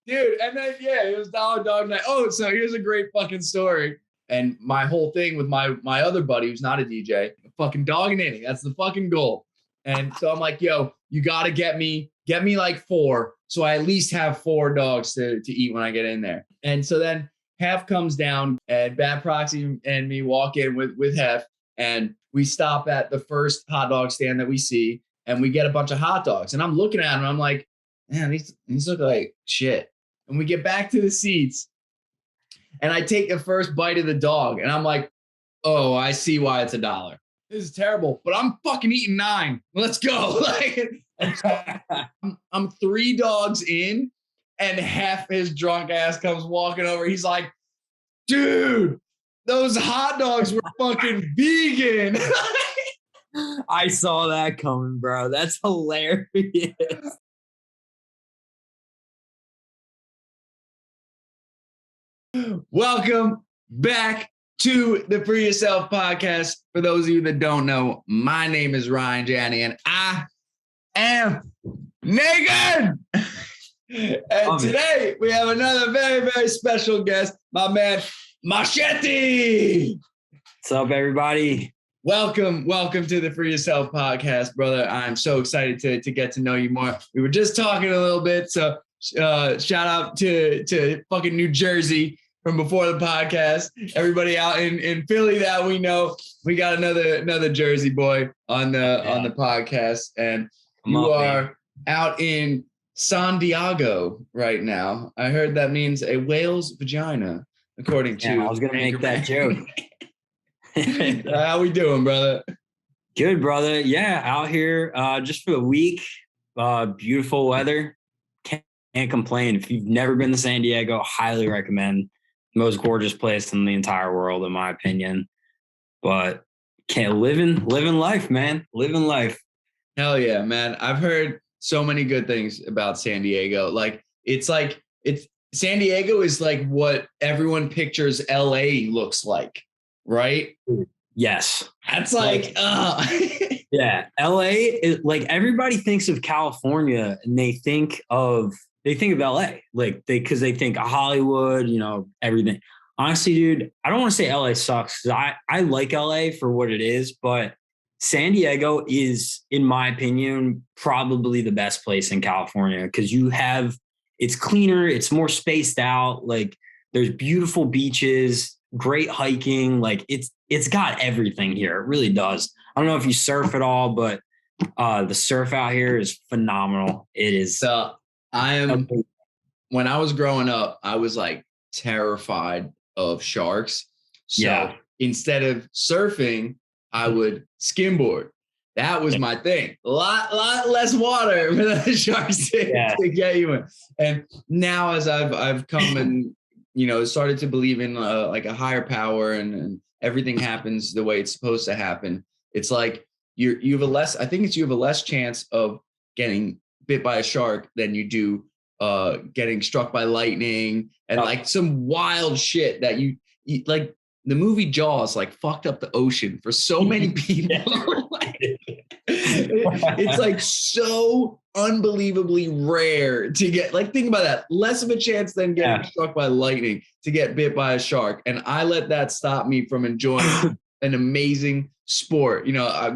dude. And then, yeah, it was Dollar Dog Night. Oh, so here's a great fucking story. And my whole thing with my other buddy, who's not a DJ, fucking dogging inning. That's the fucking goal. And so I'm like, yo, you got to get me like 4. So I at least have 4 dogs to eat when I get in there. And so then Hef comes down and Bad Proxy and me walk in with Hef. And we stop at the first hot dog stand that we see. And we get a bunch of hot dogs. And I'm looking at them. I'm like, man, these look like shit. And we get back to the seats. And I take the first bite of the dog. And I'm like, oh, I see why it's $1. This is terrible, but I'm fucking eating 9. Let's go. Like, I'm 3 dogs in, and half his drunk ass comes walking over. He's like, dude, those hot dogs were fucking vegan. I saw that coming, bro. That's hilarious. Welcome back to the Free Yourself podcast. For those of you that don't know, my name is Ryan Janni, and I am naked. And today we have another very, very special guest, my man, Machete. What's up, everybody? Welcome to the Free Yourself podcast, brother. I'm so excited to get to know you more. We were just talking a little bit, so shout out to fucking New Jersey from before the podcast. Everybody out in Philly that we know, we got another Jersey boy on the podcast, and you are out in San Diego right now. I heard that means a whale's vagina, according to. I was gonna make that joke. How we doing, brother? Good, brother. Yeah, out here just for the week. Beautiful weather. Can't complain. If you've never been to San Diego, highly recommend. Most gorgeous place in the entire world, in my opinion. But living life, man. Living life. Hell yeah, man. I've heard so many good things about San Diego. It's San Diego is like what everyone pictures LA looks like, right? Yes. That's like yeah. LA is like, everybody thinks of California and they think of LA, like because they think of Hollywood, everything. Honestly, dude, I don't want to say LA sucks, because I like LA for what it is, but San Diego is, in my opinion, probably the best place in California, because it's cleaner, it's more spaced out, like there's beautiful beaches, great hiking, like it's got everything here. It really does. I don't know if you surf at all, but the surf out here is phenomenal. It is. So when I was growing up, I was like terrified of sharks. So instead of surfing, I would skimboard. That was my thing. A lot less water for the sharks to get you in. And now as I've come and started to believe in like a higher power and everything happens the way it's supposed to happen, it's like you have a less chance of getting bit by a shark than you do getting struck by lightning and like some wild shit that you like. The movie Jaws like fucked up the ocean for so many people. It's like so unbelievably rare to get, like, think about that. Less of a chance than getting struck by lightning to get bit by a shark. And I let that stop me from enjoying an amazing sport.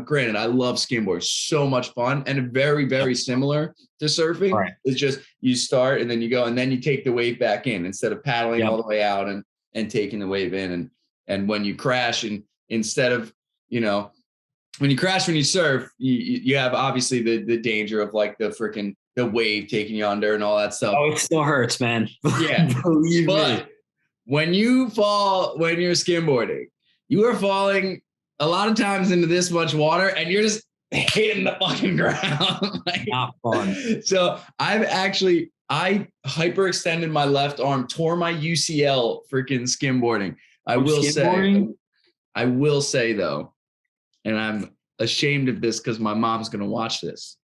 Granted, I love skimboarding, so much fun and very, very similar to surfing. Right. It's just you start and then you go and then you take the wave back in instead of paddling all the way out and taking the wave in. And when you crash, and instead of, when you crash, when you surf, you have obviously the danger of like the wave taking you under and all that stuff. Oh, it still hurts, man. Yeah. But when you fall, when you're skimboarding, you are falling a lot of times into this much water and you're just hitting the fucking ground. Like, not fun. So I hyperextended my left arm, tore my UCL freaking skimboarding. I will say though, and I'm ashamed of this because my mom's going to watch this.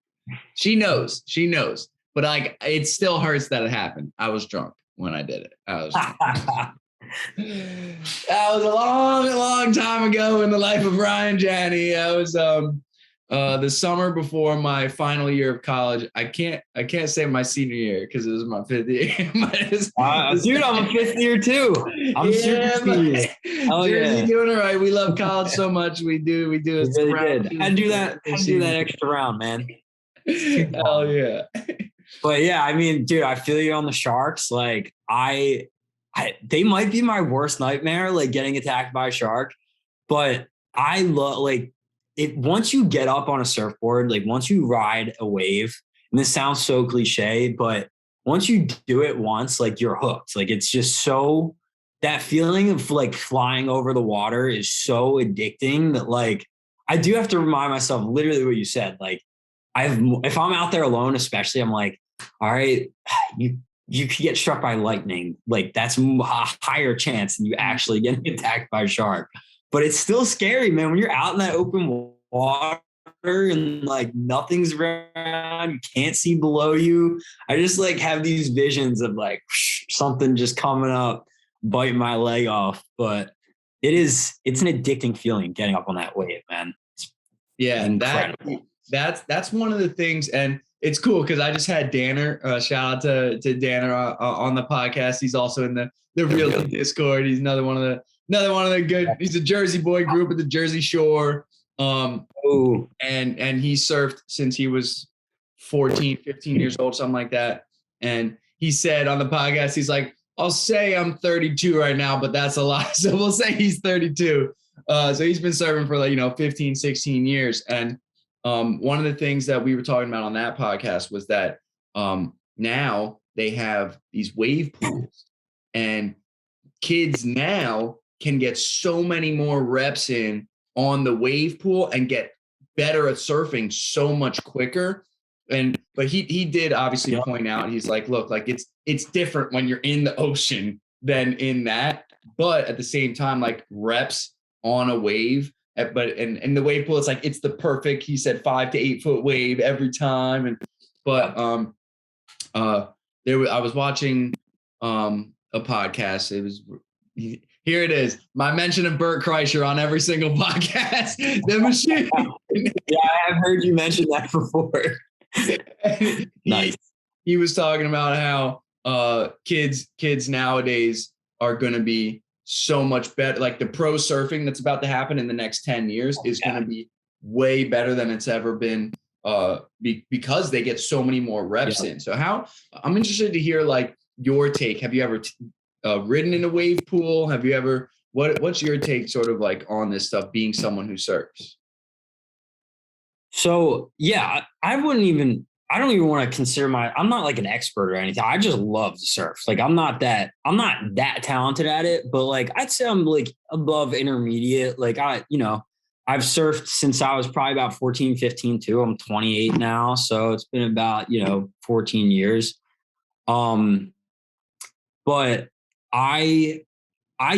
She knows, but like, it still hurts that it happened. I was drunk when I did it. That was a long, long time ago in the life of Ryan Janni. the summer before my final year of college. I can't say my senior year because it was my 5th year. Dude, I'm a 5th year too. I'm super senior. Oh Jersey yeah, doing it right. We love college so much. We do. we really did. Had to do that. Had to do that extra round, man. Hell yeah. But yeah, I mean, dude, I feel you on the Sharks. Like they might be my worst nightmare, like getting attacked by a shark. But I love like it once you get up on a surfboard, like once you ride a wave, and this sounds so cliche, but once you do it once, like you're hooked. Like it's just so that feeling of like flying over the water is so addicting that like I do have to remind myself literally what you said. Like if I'm out there alone, especially, I'm like, all right, you could get struck by lightning. Like that's a higher chance than you actually getting attacked by a shark. But it's still scary, man. When you're out in that open water and like nothing's around, you can't see below you. I just like have these visions of like something just coming up, biting my leg off. But it's an addicting feeling getting up on that wave, man. It's incredible. That's one of the things, and it's cool because I just had Danner. Shout out to Danner on the podcast. He's also in the real Discord. He's another one of the good. He's a Jersey boy, grew up at the Jersey Shore. And he surfed since he was 14, 15 years old, something like that. And he said on the podcast, he's like, I'll say I'm 32 right now, but that's a lot. So we'll say he's 32. So he's been surfing for like, 15, 16 years. And one of the things that we were talking about on that podcast was that now they have these wave pools, and kids now can get so many more reps in on the wave pool and get better at surfing so much quicker. But he did obviously point out, he's like, look, like it's different when you're in the ocean than in that, but at the same time, like reps on a wave. But the wave pool, it's like it's the perfect, he said, 5 to 8 foot wave every time. I was watching a podcast. It was here it is. My mention of Bert Kreischer on every single podcast. The machine. Yeah, I have heard you mention that before. Nice. He was talking about how kids nowadays are going to be so much better. Like the pro surfing that's about to happen in the next 10 years is going to be way better than it's ever been because they get so many more reps in. So I'm interested to hear like your take. Have you ever ridden in a wave pool? Have you ever, what's your take sort of like on this stuff, being someone who surfs? So yeah, I don't even want to consider I'm not like an expert or anything. I just love to surf. Like I'm not that talented at it, but like I'd say I'm like above intermediate. Like I've surfed since I was probably about 14, 15 too. I'm 28 now. So it's been about, 14 years. But I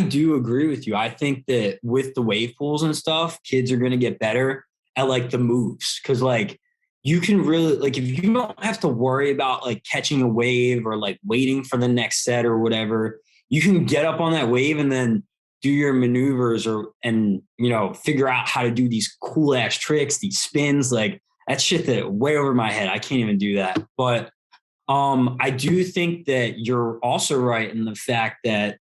do agree with you. I think that with the wave pools and stuff, kids are going to get better at like the moves. Cause like you can really like, if you don't have to worry about like catching a wave or like waiting for the next set or whatever, you can get up on that wave and then do your maneuvers and figure out how to do these cool ass tricks, these spins, like that shit that way over my head. I can't even do that. But I do think that you're also right in the fact that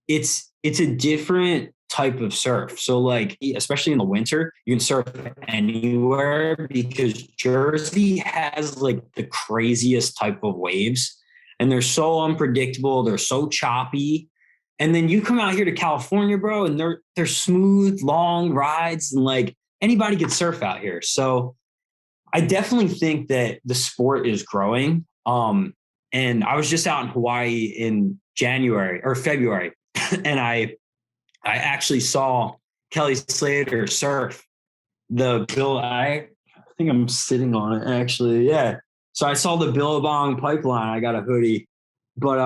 it's a different type of surf. So like, especially in the winter, you can surf anywhere because Jersey has like the craziest type of waves and they're so unpredictable. They're so choppy. And then you come out here to California, bro, and they're smooth, long rides and like anybody can surf out here. So I definitely think that the sport is growing. And I was just out in Hawaii in January or February, and I actually saw Kelly Slater surf the Bill. I think I'm sitting on it actually. Yeah. So I saw the Billabong pipeline. I got a hoodie, but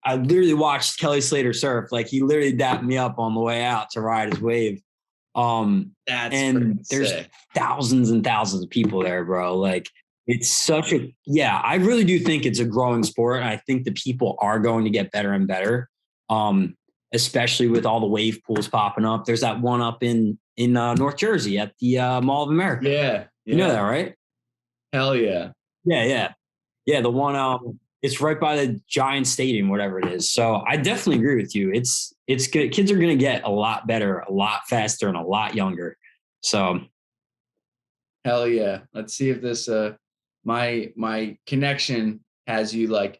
I literally watched Kelly Slater surf. Like he literally dapped me up on the way out to ride his wave. And there's sick. Thousands and thousands of people there, bro. Like it's I really do think it's a growing sport. And I think the people are going to get better and better. Especially with all the wave pools popping up. There's that one up in in North Jersey at the Mall of America. Yeah. You know that, right? Hell yeah. Yeah. The one it's right by the Giant Stadium, whatever it is. So I definitely agree with you. It's good. Kids are going to get a lot better, a lot faster, and a lot younger. So hell yeah. Let's see if this my connection has you like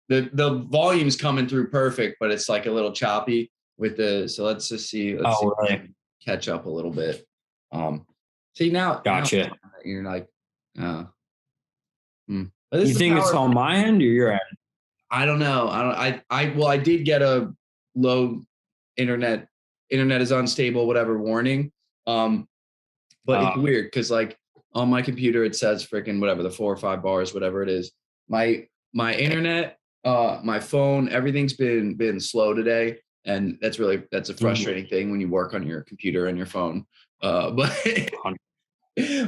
the volume's coming through perfect, but it's like a little choppy with so let's just see. Let's see if we can catch up a little bit. See now gotcha. You're like You think it's on my end or your end? I don't know. I did get a low internet is unstable, whatever warning. But it's weird because like on my computer it says freaking whatever, the 4 or 5 bars, whatever it is. My internet, my phone, everything's been slow today. And that's a frustrating thing when you work on your computer and your phone. But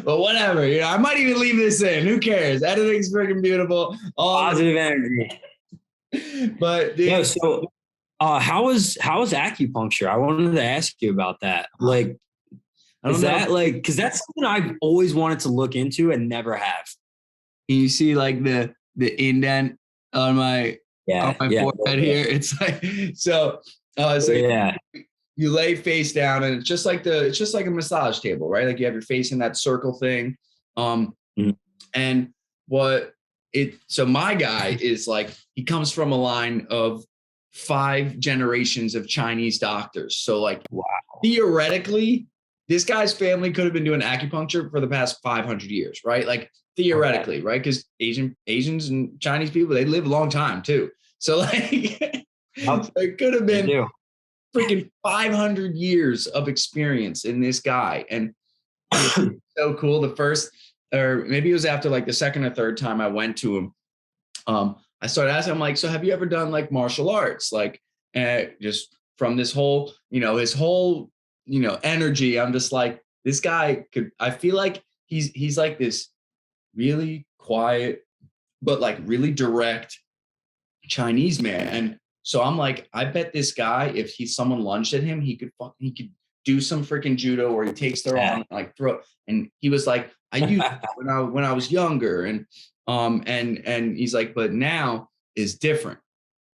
but whatever, I might even leave this in. Who cares? Editing's freaking beautiful. Positive energy. But dude, yeah, so how was acupuncture? I wanted to ask you about that. Like, is that like, because that's something I've always wanted to look into and never have. You see like the indent on my forehead here. It's like you lay face down and it's just like a massage table, right? Like you have your face in that circle thing. And so my guy is like, he comes from a line of 5 generations of Chinese doctors. So like, theoretically, this guy's family could have been doing acupuncture for the past 500 years, right? Like theoretically, right? Because Asians and Chinese people, they live a long time too. So like, it could have been freaking 500 years of experience in this guy. And so cool. The first, or maybe it was after like the second or third time I went to him, I started asking him like, so have you ever done like martial arts? Like, just from this whole, his whole, energy. I'm just like, this guy I feel like he's like this really quiet, but like really direct Chinese man. And so I'm like, I bet this guy, if someone lunged at him, he could do some freaking judo where he takes their arm and like throw. And he was like, I used when I was younger. And he's like, but now is different.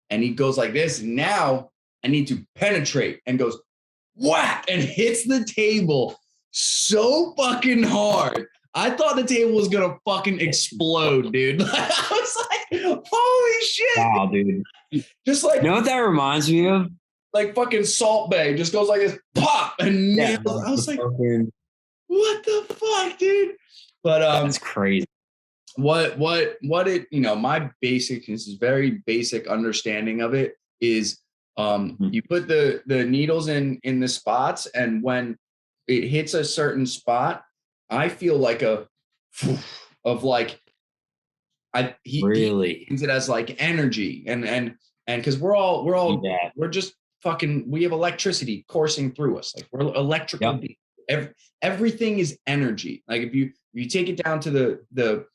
And he goes like this. Now I need to penetrate, and goes whack and hits the table so fucking hard. I thought the table was gonna fucking explode, dude. I was like, holy shit. Wow, dude. Just like, you know what that reminds me of? Like fucking Salt Bay just goes like this, pop, and nails. I was like, what the fuck, dude? But that's crazy. What my basic, this is very basic understanding of it is you put the needles in the spots, and when it hits a certain spot, I feel like he means it as like energy and because we're just fucking, we have electricity coursing through us. Like we're electrical. Everything is energy. Like if you take it down to the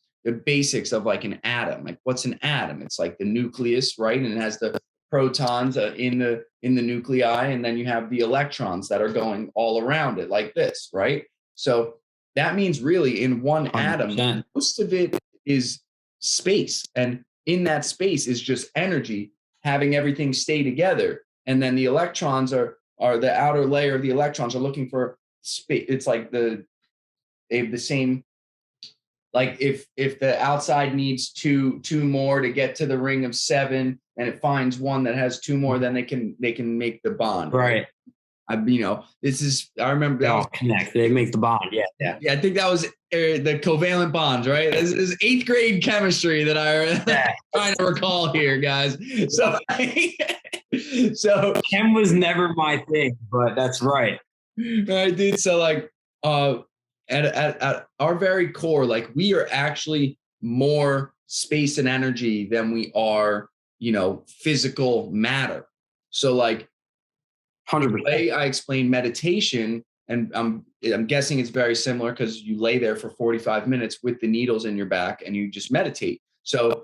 basics of like an atom, like what's an atom? It's like the nucleus, right? And it has the protons in the nuclei, and then you have the electrons that are going all around it like this, right? So that means really in one 100%. Atom, most of it is space, and in that space is just energy having everything stay together. And then the electrons are the outer layer of the electrons are looking for space. It's like they have the same, like if the outside needs two more to get to the ring of 7, and it finds one that has 2 more, then they can make the bond. Right. I remember they all connect. They make the bond. Yeah. I think that was the covalent bonds, right? This is 8th grade chemistry that I'm trying to recall here, guys. So, chem was never my thing, but that's right. Right, dude. So like, at our very core, like we are actually more space and energy than we are, physical matter. So like, 100%. The way I explain meditation, and I'm guessing it's very similar because you lay there for 45 minutes with the needles in your back and you just meditate. So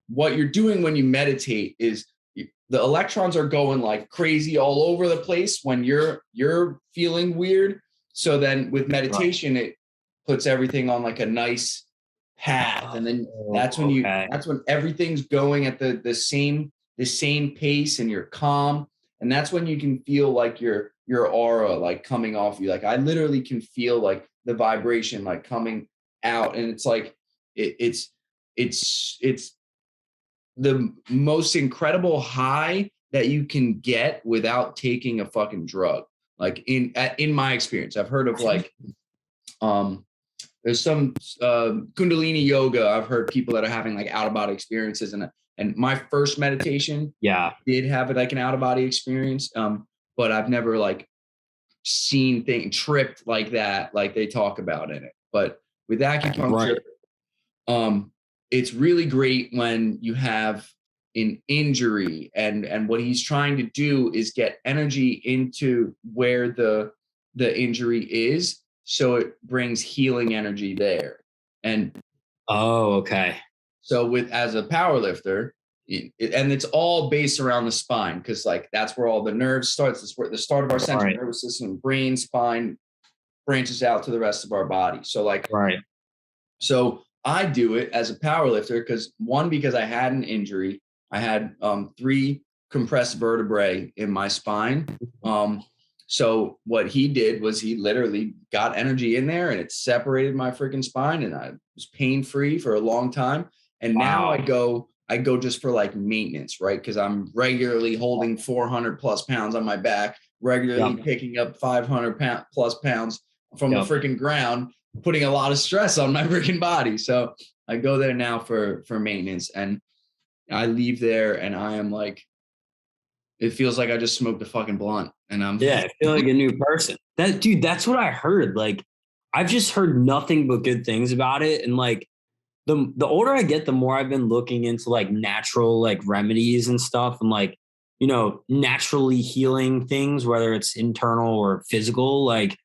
what you're doing when you meditate is the electrons are going like crazy all over the place when you're feeling weird. so then with meditation, it puts everything on like a nice path. And then that's when everything's going at the same pace, and you're calm. And that's when you can feel like your aura like coming off you. Like I literally can feel like the vibration like coming out. And it's like it's the most incredible high that you can get without taking a fucking drug. Like in my experience, I've heard of like there's some Kundalini yoga. I've heard people that are having like out of body experiences, and my first meditation did have like an out of body experience. But I've never like seen tripped like that, like they talk about in it. But with acupuncture, it's really great when you have an injury, and what he's trying to do is get energy into where the injury is, so it brings healing energy there. And so as a power lifter, and it's all based around the spine, because like that's where all the nerves starts. That's where the start of our central nervous system, brain, spine, branches out to the rest of our body. So like so I do it as a power lifter because I had an injury. I had 3 compressed vertebrae in my spine. So what he did was he literally got energy in there, and it separated my freaking spine, and I was pain-free for a long time. And now I go just for like maintenance, right? Because I'm regularly holding 400 plus pounds on my back, regularly picking up 500 plus pounds from the freaking ground, putting a lot of stress on my freaking body. So I go there now for maintenance, and I leave there and I am like, it feels like I just smoked a fucking blunt, and I feel like a new person. That's what I heard. Like, I've just heard nothing but good things about it. And like the older I get, the more I've been looking into like natural like remedies and stuff, and like, you know, naturally healing things, whether it's internal or physical. Like,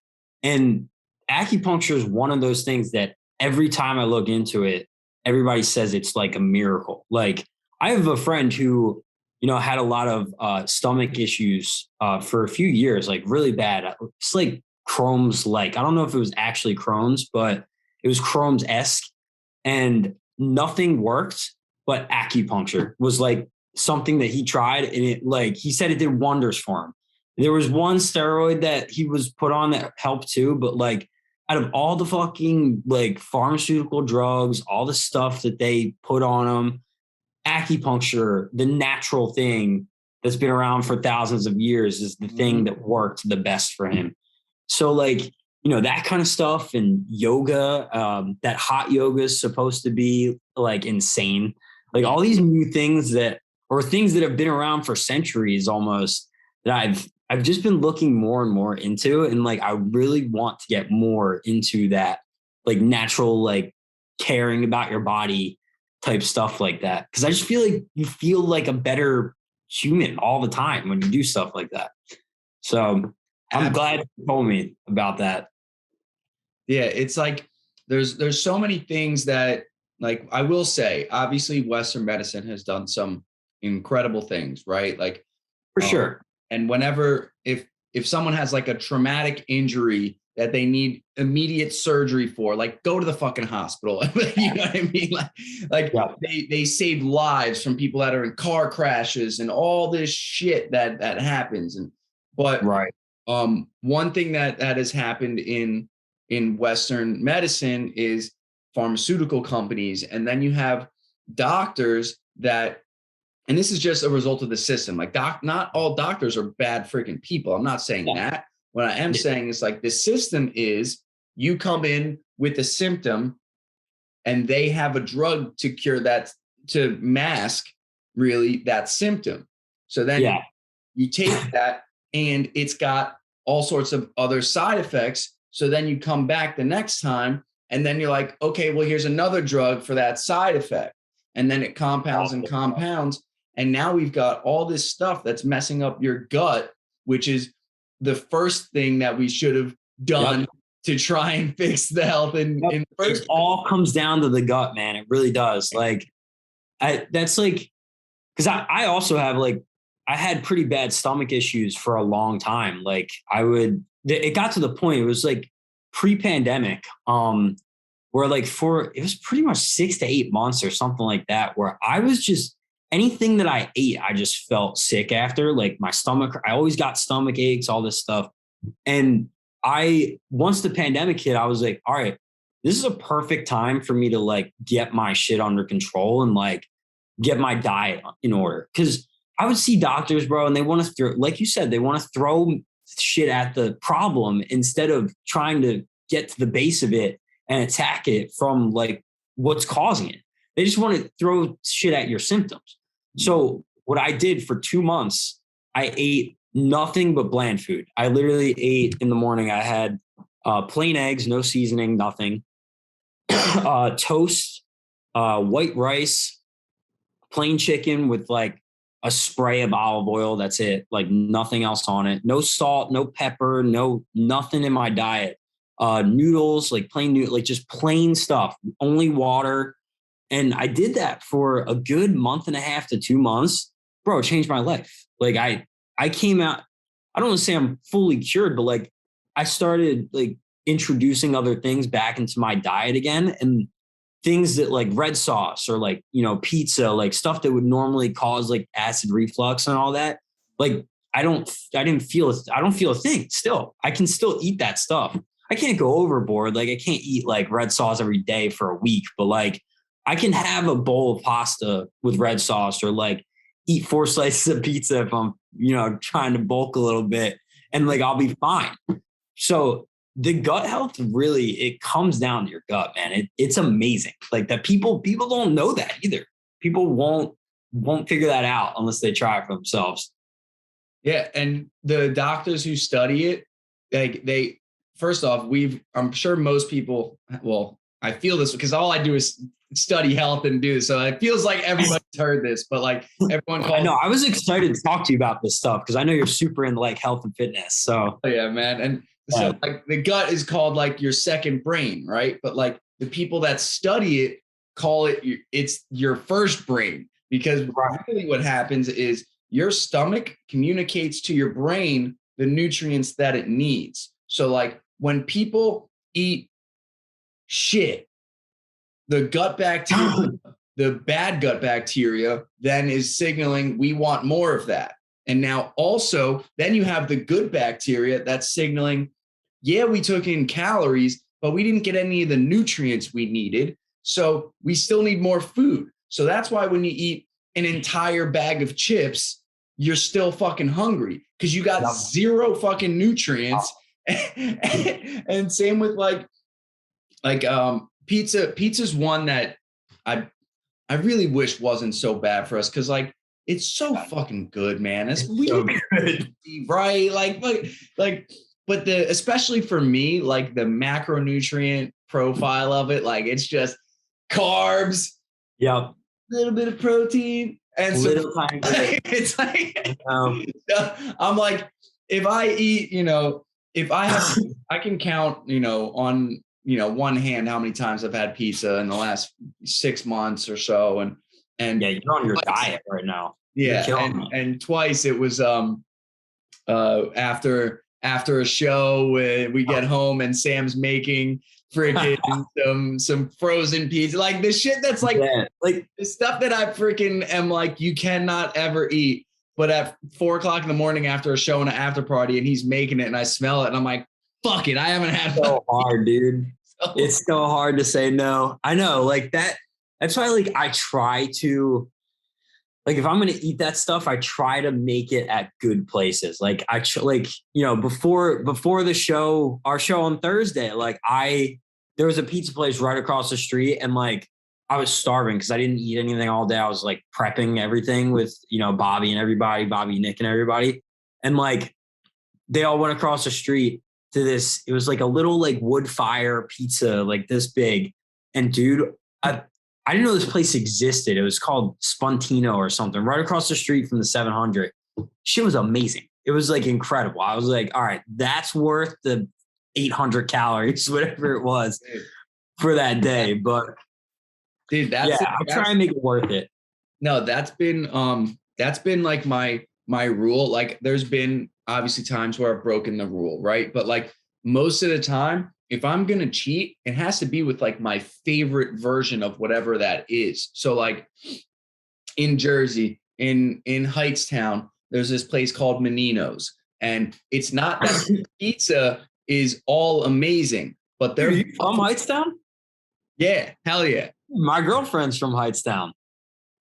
and acupuncture is one of those things that every time I look into it, everybody says it's like a miracle. Like, I have a friend who, you know, had a lot of stomach issues for a few years, like really bad. It's like Crohn's, like, I don't know if it was actually Crohn's, but it was Crohn's-esque, and nothing worked, but acupuncture was like something that he tried, and it, like, he said it did wonders for him. There was one steroid that he was put on that helped too, but like out of all the fucking like pharmaceutical drugs, all the stuff that they put on him, acupuncture, the natural thing that's been around for thousands of years, is the thing that worked the best for him. So like, you know, that kind of stuff, and yoga, that hot yoga is supposed to be like insane. Like all these new things that have been around for centuries almost, that I've just been looking more and more into. And like, I really want to get more into that, like natural, like caring about your body type stuff like that. Cause I just feel like you feel like a better human all the time when you do stuff like that. So I'm glad you told me about that. Yeah. It's like, there's so many things that, like, I will say, obviously Western medicine has done some incredible things, right? Like, for sure. And whenever, if someone has like a traumatic injury that they need immediate surgery for, like, go to the fucking hospital. You know what I mean? Like they save lives from people that are in car crashes and all this shit that happens. But one thing that has happened in Western medicine is pharmaceutical companies, and then you have doctors that, and this is just a result of the system. Like, not all doctors are bad freaking people. I'm not saying that. What I am saying is, like, the system is, you come in with a symptom and they have a drug to cure that, to mask really that symptom. So then you take that and it's got all sorts of other side effects. So then you come back the next time and then you're like, okay, well, here's another drug for that side effect. And then it compounds and compounds. And now we've got all this stuff that's messing up your gut, which is the first thing that we should have done to try and fix the health in first. It all comes down to the gut, man. It really does. Like, that's like, because I also have like, I had pretty bad stomach issues for a long time. Like it got to the point, it was like pre-pandemic, where like it was pretty much 6 to 8 months or something like that, where I was just, anything that I ate, I just felt sick after. Like my stomach, I always got stomach aches, all this stuff. And once the pandemic hit, I was like, all right, this is a perfect time for me to like get my shit under control and like get my diet in order. Cause I would see doctors, bro, and they want to throw, like you said, they want to throw shit at the problem instead of trying to get to the base of it and attack it from like what's causing it. They just want to throw shit at your symptoms. So what I did for 2 months, I ate nothing but bland food. I literally ate in the morning. I had plain eggs, no seasoning, nothing, toast, white rice, plain chicken with like a spray of olive oil. That's it. Like nothing else on it. No salt, no pepper, nothing in my diet. Noodles, like plain noodles, like just plain stuff, only water. And I did that for a good month and a half to 2 months. Bro, it changed my life. Like I came out, I don't want to say I'm fully cured, but like I started like introducing other things back into my diet again, and things that like red sauce or like, you know, pizza, like stuff that would normally cause like acid reflux and all that. Like I don't feel a thing still. I can still eat that stuff. I can't go overboard. Like I can't eat like red sauce every day for a week, but like I can have a bowl of pasta with red sauce, or like eat 4 slices of pizza if I'm, you know, trying to bulk a little bit, and like I'll be fine. So the gut health, really, it comes down to your gut, man. It's amazing. Like that people don't know that either. People won't figure that out unless they try it for themselves. Yeah, and the doctors who study it, like first off, I'm sure most people, well, I feel this because all I do is study health and do this. So it feels like everybody's heard this, but like everyone calls. I know. I was excited to talk to you about this stuff because I know you're super into like health and fitness. So yeah, man. And so like the gut is called like your second brain, right? But like the people that study it call it, it's your first brain, because really what happens is your stomach communicates to your brain the nutrients that it needs. So like when people eat shit, the gut bacteria, the bad gut bacteria, then is signaling we want more of that. And now also, then you have the good bacteria that's signaling, yeah, we took in calories, but we didn't get any of the nutrients we needed. So we still need more food. So that's why when you eat an entire bag of chips, you're still fucking hungry because you got zero fucking nutrients. And same with like pizza. Pizza's one that I really wish wasn't so bad for us, because like it's so fucking good, man. It's so good, right? But especially for me, like the macronutrient profile of it, like it's just carbs, a little bit of protein, and little tiny bit. It's like I'm like, if I eat, you know, if I have, I can count, you know, on, you know, one hand how many times I've had pizza in the last 6 months or so. And yeah, you're on your diet right now. Yeah. And twice it was after a show, we get home and Sam's making freaking some frozen pizza, like the shit that's like the stuff that I freaking am like, you cannot ever eat. But at 4:00 in the morning after a show and an after party, and he's making it and I smell it and I'm like, fuck it, I haven't had so hard, dude. It's so hard to say no. I know, like that. That's why, like, I try to, like, if I'm gonna eat that stuff, I try to make it at good places. Like, you know, before the show, our show on Thursday, like, there was a pizza place right across the street, and like, I was starving because I didn't eat anything all day. I was like prepping everything with, you know, Bobby, Nick, and everybody, and like, they all went across the street to this. It was like a little like wood fire pizza, like this big. And dude, I didn't know this place existed. It was called Spuntino or something, right across the street from the 700. Shit was amazing. It was like incredible. I was like, all right, that's worth the 800 calories, whatever it was for that day. But dude, I'm trying to make it worth it. No, that's been like my my rule. Like there's been obviously times where I've broken the rule, right? But like most of the time, if I'm going to cheat, it has to be with like my favorite version of whatever that is. So like in Jersey, in Heightstown, there's this place called Menino's, and it's not that pizza is all amazing, but they're Dude, you from Heightstown? Yeah, hell yeah. My girlfriend's from Heightstown.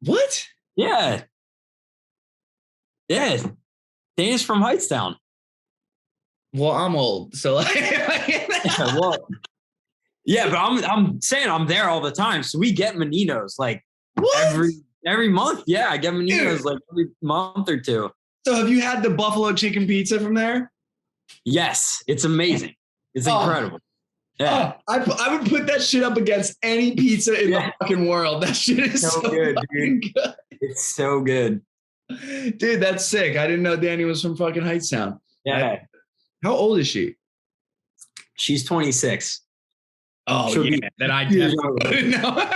What? Yeah. Yeah. Dana's from Heightstown. Well, I'm old, so like, Yeah, well, yeah, but I'm saying I'm there all the time. So we get Menino's like what? every month. Yeah, I get Menino's like every month or two. So have you had the buffalo chicken pizza from there? Yes, it's amazing. It's incredible. Yeah. I would put that shit up against any pizza in the fucking world. That shit is so good, dude. Good. It's so good. Dude, that's sick. I didn't know Danny was from fucking Heightstown. Yeah. How old is she? She's 26. Oh, yeah. Then I definitely know.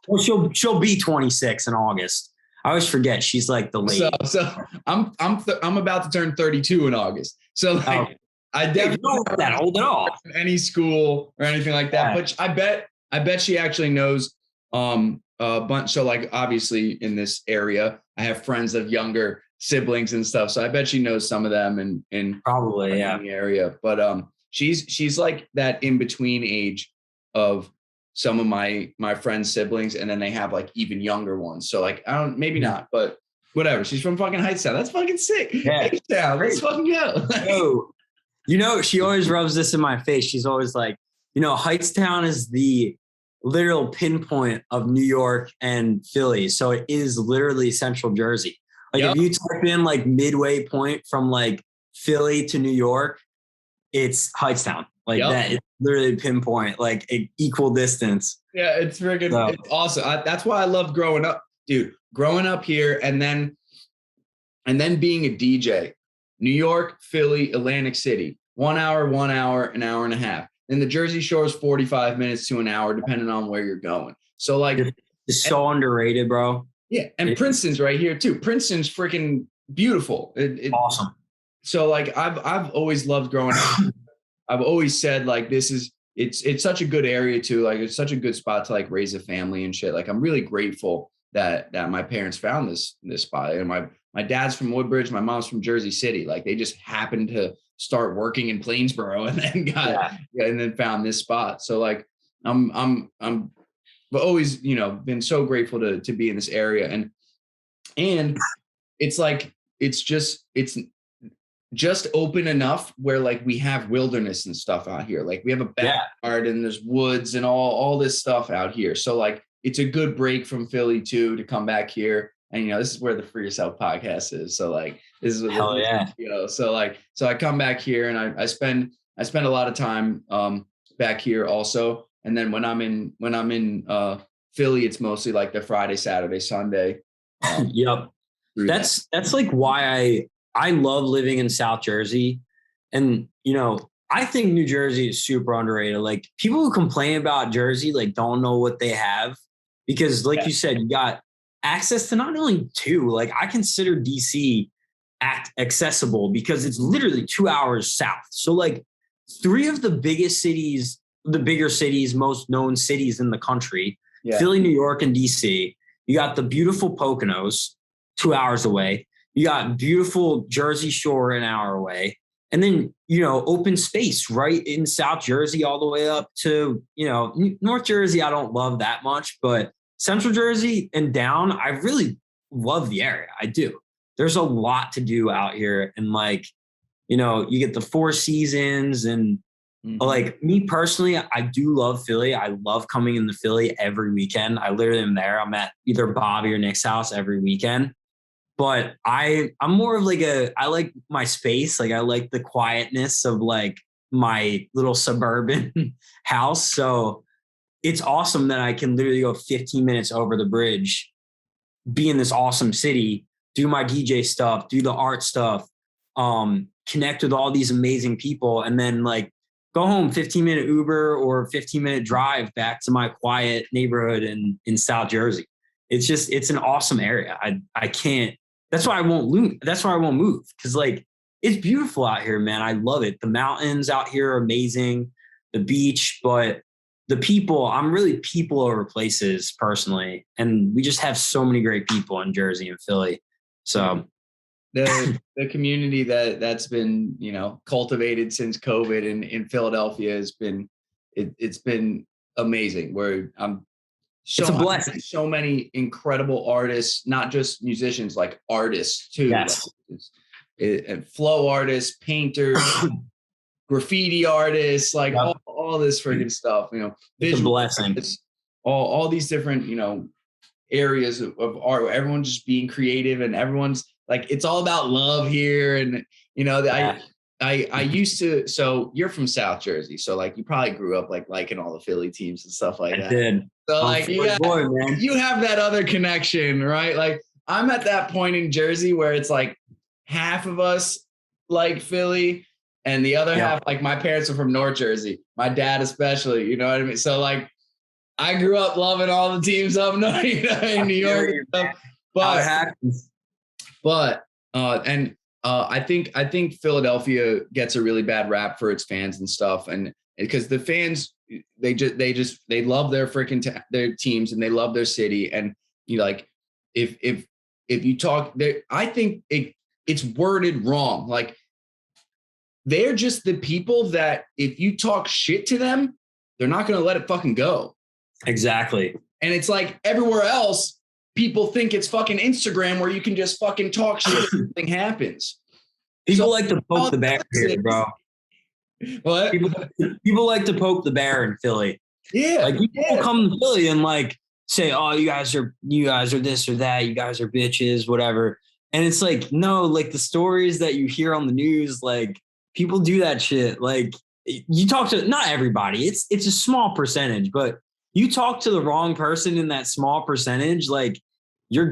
Well, she'll be 26 in August. I always forget she's like the late. So I'm about to turn 32 in August. So like, I definitely not that old at all. Any school or anything like that. Yeah. But I bet she actually knows a bunch. So like obviously in this area, I have friends of younger siblings and stuff. So I bet she knows some of them in probably in the area. But she's like that in between age of some of my friends' siblings, and then they have like even younger ones. So like maybe not, but whatever. She's from fucking Heightstown. That's fucking sick. Yeah. Heightstown. Let's fucking go. She always rubs this in my face. She's always like, Heightstown is the literal pinpoint of New York and Philly. So it is literally Central Jersey. Like if you type in like midway point from like Philly to New York, it's Heightstown. Like that, it's literally pinpoint, like an equal distance. Yeah, it's freaking it's awesome. That's why I love growing up, dude. Growing up here and then being a DJ. New York, Philly, Atlantic City. 1 hour, an hour and a half. Then the Jersey Shore is 45 minutes to an hour, depending on where you're going. So like it's so underrated, bro. Yeah, and Princeton's right here too. Princeton's freaking beautiful. Awesome. So like I've always loved growing up. I've always said like it's such a good area too. Like it's such a good spot to like raise a family and shit. Like I'm really grateful that my parents found this spot. And my dad's from Woodbridge, my mom's from Jersey City. Like they just happened to start working in Plainsboro and then and then found this spot. So like I'm always, been so grateful to be in this area. And it's like it's just open enough where like we have wilderness and stuff out here. Like we have a backyard and there's woods and all this stuff out here. So like it's a good break from Philly too to come back here. And this is where the Free Yourself podcast is. So like this is what so I come back here and I spend a lot of time back here also. And then when I'm in Philly, it's mostly like the Friday, Saturday, Sunday. Yep. That's like why I love living in South Jersey. And, I think New Jersey is super underrated. Like people who complain about Jersey, like don't know what they have because like you said, you got access to not only like I consider DC accessible because it's literally 2 hours south. So like 3 of the biggest cities, the bigger cities, most known cities in the country, Philly, New York, and DC. You got the beautiful Poconos 2 hours away. You got beautiful Jersey Shore an hour away. And then, open space right in South Jersey all the way up to, North Jersey. I don't love that much, but Central Jersey and down, I really love the area. I do. There's a lot to do out here. And like, you get the 4 seasons and like me personally, I do love Philly. I love coming into Philly every weekend. I literally am there. I'm at either Bobby or Nick's house every weekend. But I'm more of like I like my space. Like I like the quietness of like my little suburban house. So it's awesome that I can literally go 15 minutes over the bridge, be in this awesome city, do my DJ stuff, do the art stuff, connect with all these amazing people, and then like go home, 15-minute Uber or 15-minute drive back to my quiet neighborhood in South Jersey. It's an awesome area. That's why I won't move. Cause like, it's beautiful out here, man. I love it. The mountains out here are amazing. The beach, but the people, I'm really people over places personally. And we just have so many great people in Jersey and Philly. So the community that's been, you know, cultivated since COVID in Philadelphia has been, it's been amazing. Where it's a blessing. So many incredible artists, not just musicians, like artists too. Yes. Like, flow artists, painters, graffiti artists, like all this friggin' stuff, you know, it's a blessing. Artists, all these different, you know, areas of art where everyone's just being creative and everyone's like, it's all about love here. And, you know, I used to, so you're from South Jersey. So like, you probably grew up like liking all the Philly teams and stuff like that. I did. So like, you have that other connection, right? Like I'm at that point in Jersey where it's like half of us like Philly and the other half, like my parents are from North Jersey, my dad especially, you know what I mean? So like, I grew up loving all the teams up north, you know, in New York and stuff. I think Philadelphia gets a really bad rap for its fans and stuff, and because the fans they love their freaking their teams and they love their city, and you know, like if you talk, I think it's worded wrong. Like they're just the people that if you talk shit to them, they're not going to let it fucking go. Exactly. And it's like everywhere else, people think it's fucking Instagram where you can just fucking talk shit and nothing happens. People like to poke the bear here, bro. What? People like to poke the bear in Philly. Yeah. Like people come to Philly and like say, oh, you guys are this or that. You guys are bitches, whatever. And it's like, no, like the stories that you hear on the news, like people do that shit. Like you talk to, not everybody, it's a small percentage, but you talk to the wrong person in that small percentage, like there's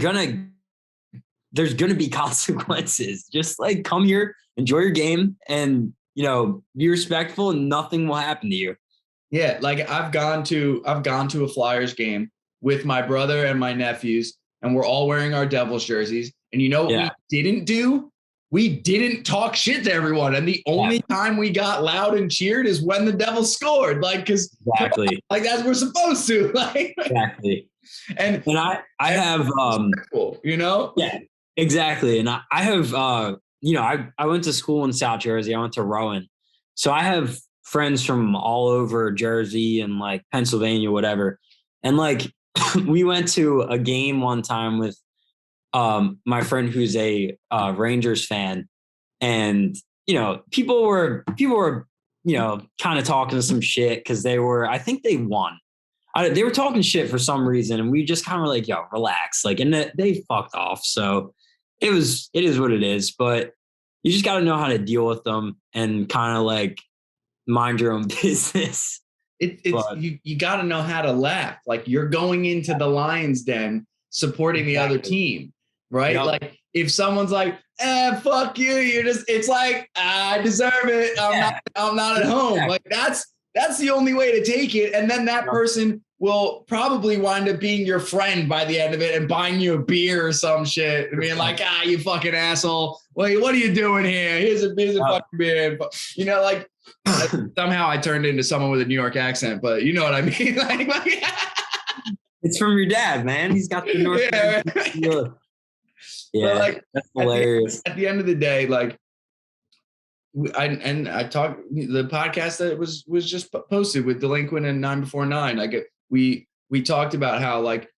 gonna be consequences. Just like come here, enjoy your game, and you know, be respectful, and nothing will happen to you. Yeah, like I've gone to a Flyers game with my brother and my nephews, and we're all wearing our Devils jerseys. And you know what we didn't do? We didn't talk shit to everyone. And the only time we got loud and cheered is when the Devils scored. Like, because like that's what we're supposed to. Like exactly. And I have you know? Yeah, exactly. And I have you know, I went to school in South Jersey. I went to Rowan. So I have friends from all over Jersey and like Pennsylvania, whatever. And like we went to a game one time with my friend who's a Rangers fan, and you know, people were you know kind of talking some shit because I think they won. They were talking shit for some reason, and we just kind of like, yo, relax, like, and they fucked off. So it is what it is, but you just got to know how to deal with them and kind of like mind your own business. You got to know how to laugh. Like you're going into the Lions den supporting the other team. Right? Yep. Like if someone's like, fuck you, it's like, I deserve it. I'm not at home. Yeah. Like that's the only way to take it. And then that person will probably wind up being your friend by the end of it and buying you a beer or some shit and being like, you fucking asshole. Well, what are you doing here? Here's a fucking beer. You know, like somehow I turned into someone with a New York accent, but you know what I mean? like it's from your dad, man. He's got the North. Yeah. Yeah, like, that's hilarious. At the end of the day, like I talked the podcast that was just posted with Delinquent and 9 Before 9. Like we talked about how like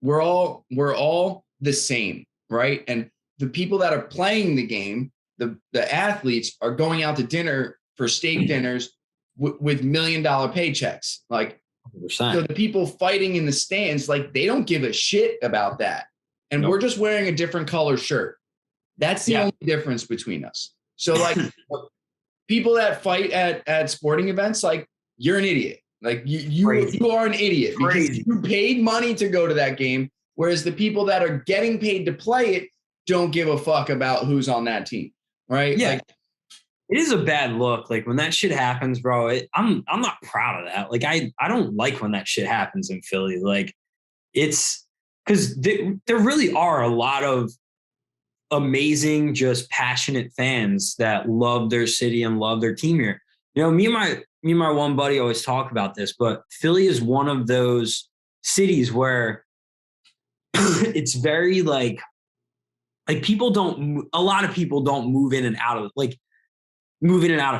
we're all the same, right? And the people that are playing the game, the athletes are going out to dinner for steak dinners with $1 million paychecks. Like 100%. So the people fighting in the stands, like they don't give a shit about that. And we're just wearing a different color shirt. That's the only difference between us. So like people that fight at sporting events, like you're an idiot. Like you are an idiot because you paid money to go to that game. Whereas the people that are getting paid to play it don't give a fuck about who's on that team. Right. Yeah. Like, it is a bad look. Like when that shit happens, bro, I'm not proud of that. Like I don't like when that shit happens in Philly. Like it's because there really are a lot of amazing, just passionate fans that love their city and love their team here. You know, me and my one buddy always talk about this, but Philly is one of those cities where it's very like a lot of people don't move in and out of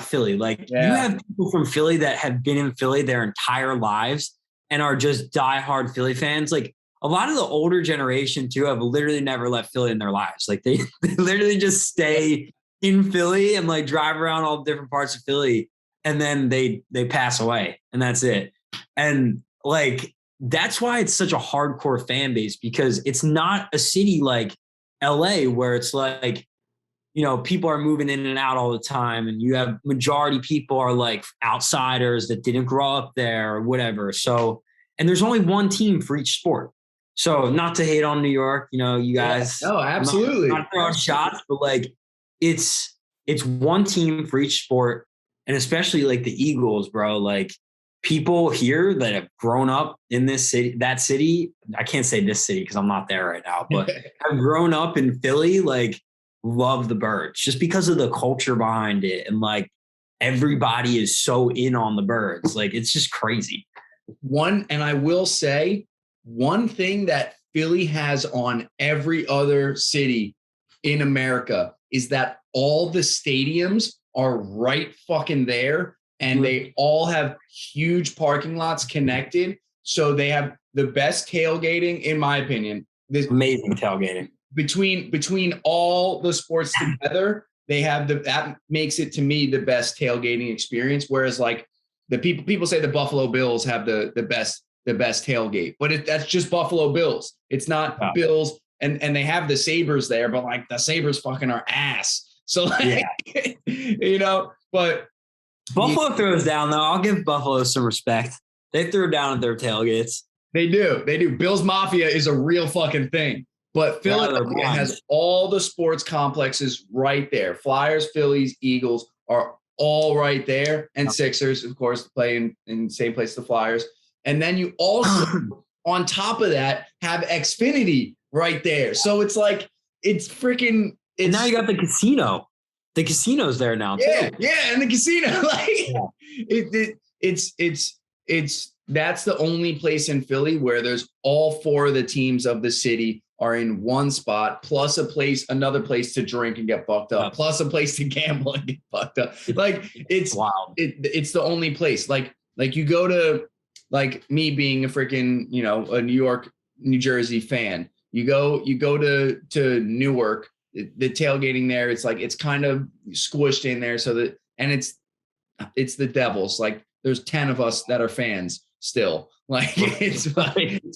Philly. Like you have people from Philly that have been in Philly their entire lives and are just diehard Philly fans. Like a lot of the older generation too have literally never left Philly in their lives. Like they literally just stay in Philly and like drive around all different parts of Philly, and then they pass away and that's it. And like that's why it's such a hardcore fan base, because it's not a city like LA where it's like, you know, people are moving in and out all the time, and you have majority people are like outsiders that didn't grow up there or whatever. So, and there's only one team for each sport. So not to hate on New York, you know, you guys. No, absolutely. Not throwing shots, but like it's one team for each sport. And especially like the Eagles, bro, like people here that have grown up in this city, that city, I can't say this city because I'm not there right now, but have grown up in Philly, like love the Birds just because of the culture behind it. And like everybody is so in on the Birds. Like it's just crazy. And I will say one thing that Philly has on every other city in America is that all the stadiums are right fucking there, and they all have huge parking lots connected. So they have the best tailgating, in my opinion. This amazing tailgating between all the sports together. They have that makes it to me the best tailgating experience. Whereas like the people say the Buffalo Bills have the best tailgate, but that's just Buffalo Bills. It's not Bills, and they have the Sabres there, but like the Sabres fucking are ass. So like, you know, but Buffalo throws down though. I'll give Buffalo some respect. They throw down at their tailgates. They do. Bills Mafia is a real fucking thing. But Philadelphia has all the sports complexes right there. Flyers, Phillies, Eagles are all right there. And Sixers, of course, play in the same place the Flyers. And then you also, on top of that, have Xfinity right there. So it's like, it's freaking. And now you got the casino. The casino's there now too. Yeah, and the casino. Like it's that's the only place in Philly where there's all four of the teams of the city are in one spot, plus another place to drink and get fucked up, plus a place to gamble and get fucked up. Like it's wild. It's the only place. Like you go to, like me being a freaking, you know, a New York, New Jersey fan. You go to Newark. The tailgating there, it's like it's kind of squished in there, so that, and it's the Devils. Like there's 10 of us that are fans still. Like it's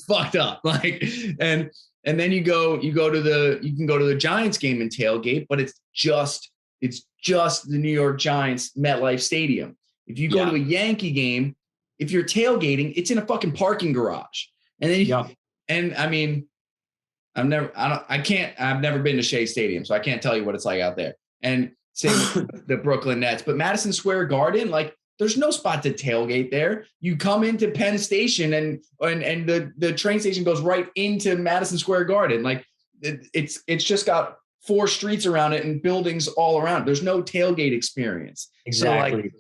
fucked up. Like and then you can go to the Giants game and tailgate, but it's just the New York Giants MetLife Stadium. If you go to a Yankee game, if you're tailgating, it's in a fucking parking garage. And then and I mean, I've never been to Shea Stadium, so I can't tell you what it's like out there. And same with the Brooklyn Nets, but Madison Square Garden, like there's no spot to tailgate there. You come into Penn Station and the train station goes right into Madison Square Garden. Like it's just got 4 streets around it and buildings all around. There's no tailgate experience. Exactly.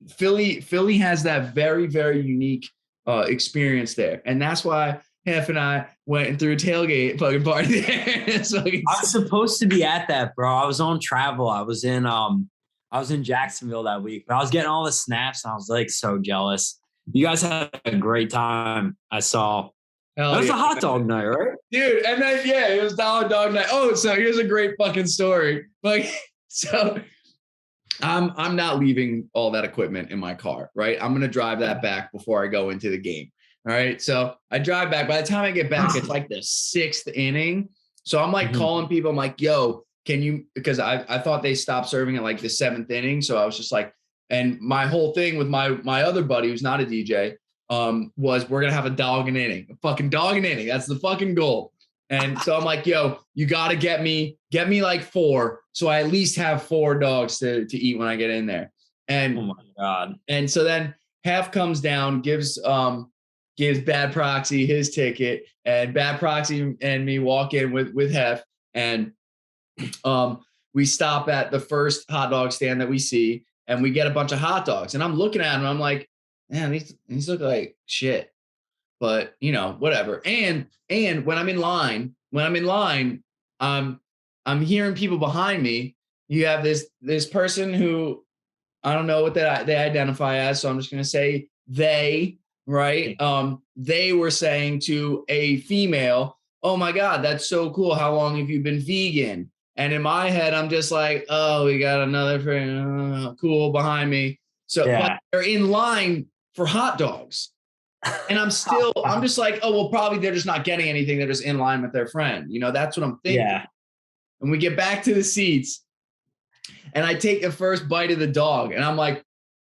So like Philly has that very, very unique experience there. And that's why Hef and I went and threw a tailgate fucking party there. So I was supposed to be at that, bro. I was on travel. I was in Jacksonville that week, but I was getting all the snaps and I was like so jealous. You guys had a great time. I saw. That was a hot dog night, right? Dude, and then it was the hot dog night. Oh, so here's a great fucking story. Like, so I'm not leaving all that equipment in my car, right? I'm gonna drive that back before I go into the game. All right. So I drive back. By the time I get back, it's like the 6th inning. So I'm like calling people. I'm like, yo, can you, because I thought they stopped serving at like the 7th inning. So I was just like, and my whole thing with my other buddy, who's not a DJ, was we're going to have a dog an inning, a fucking dog an inning. That's the fucking goal. And so I'm like, yo, you got to get me like 4. So I at least have 4 dogs to eat when I get in there. And, oh my God. And so then Hef comes down, gives gives Bad Proxy his ticket, and Bad Proxy and me walk in with Hef, and we stop at the first hot dog stand that we see, and we get a bunch of hot dogs. And I'm looking at them, I'm like, man, these look like shit. But whatever. And when I'm in line, I'm hearing people behind me. You have this person who I don't know what they identify as, so I'm just gonna say they, right? They were saying to a female, "Oh my God, that's so cool. How long have you been vegan?" And in my head, I'm just like, "Oh, we got another friend, cool behind me." So, but they're in line for hot dogs. And I'm just like, oh, well, probably they're just not getting anything. They're just in line with their friend. That's what I'm thinking. Yeah. And we get back to the seats, and I take the first bite of the dog, and I'm like,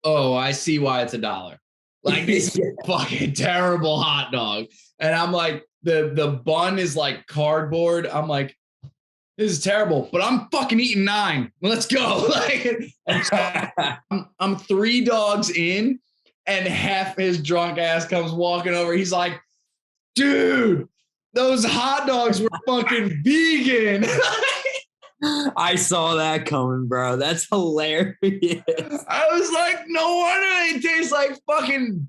oh, I see why it's $1. Like, this is a fucking terrible hot dog. And I'm like, the bun is like cardboard. I'm like, this is terrible, but I'm fucking eating 9. Let's go. Like, I'm 3 dogs in. And half his drunk ass comes walking over. He's like, dude, those hot dogs were fucking vegan. I saw that coming, bro. That's hilarious. I was like, no wonder they taste like fucking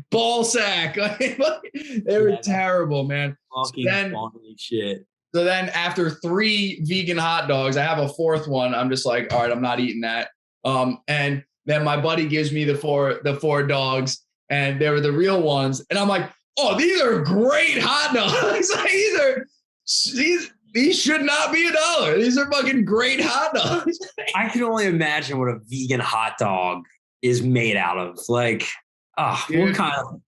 ball sack. They were terrible, man. Fucking funny shit. So then after 3 vegan hot dogs, I have a 4th one. I'm just like, all right, I'm not eating that. And then my buddy gives me the four dogs, and they were the real ones. And I'm like, oh, these are great hot dogs. These should not be $1. These are fucking great hot dogs. I can only imagine what a vegan hot dog is made out of. Like, what kind of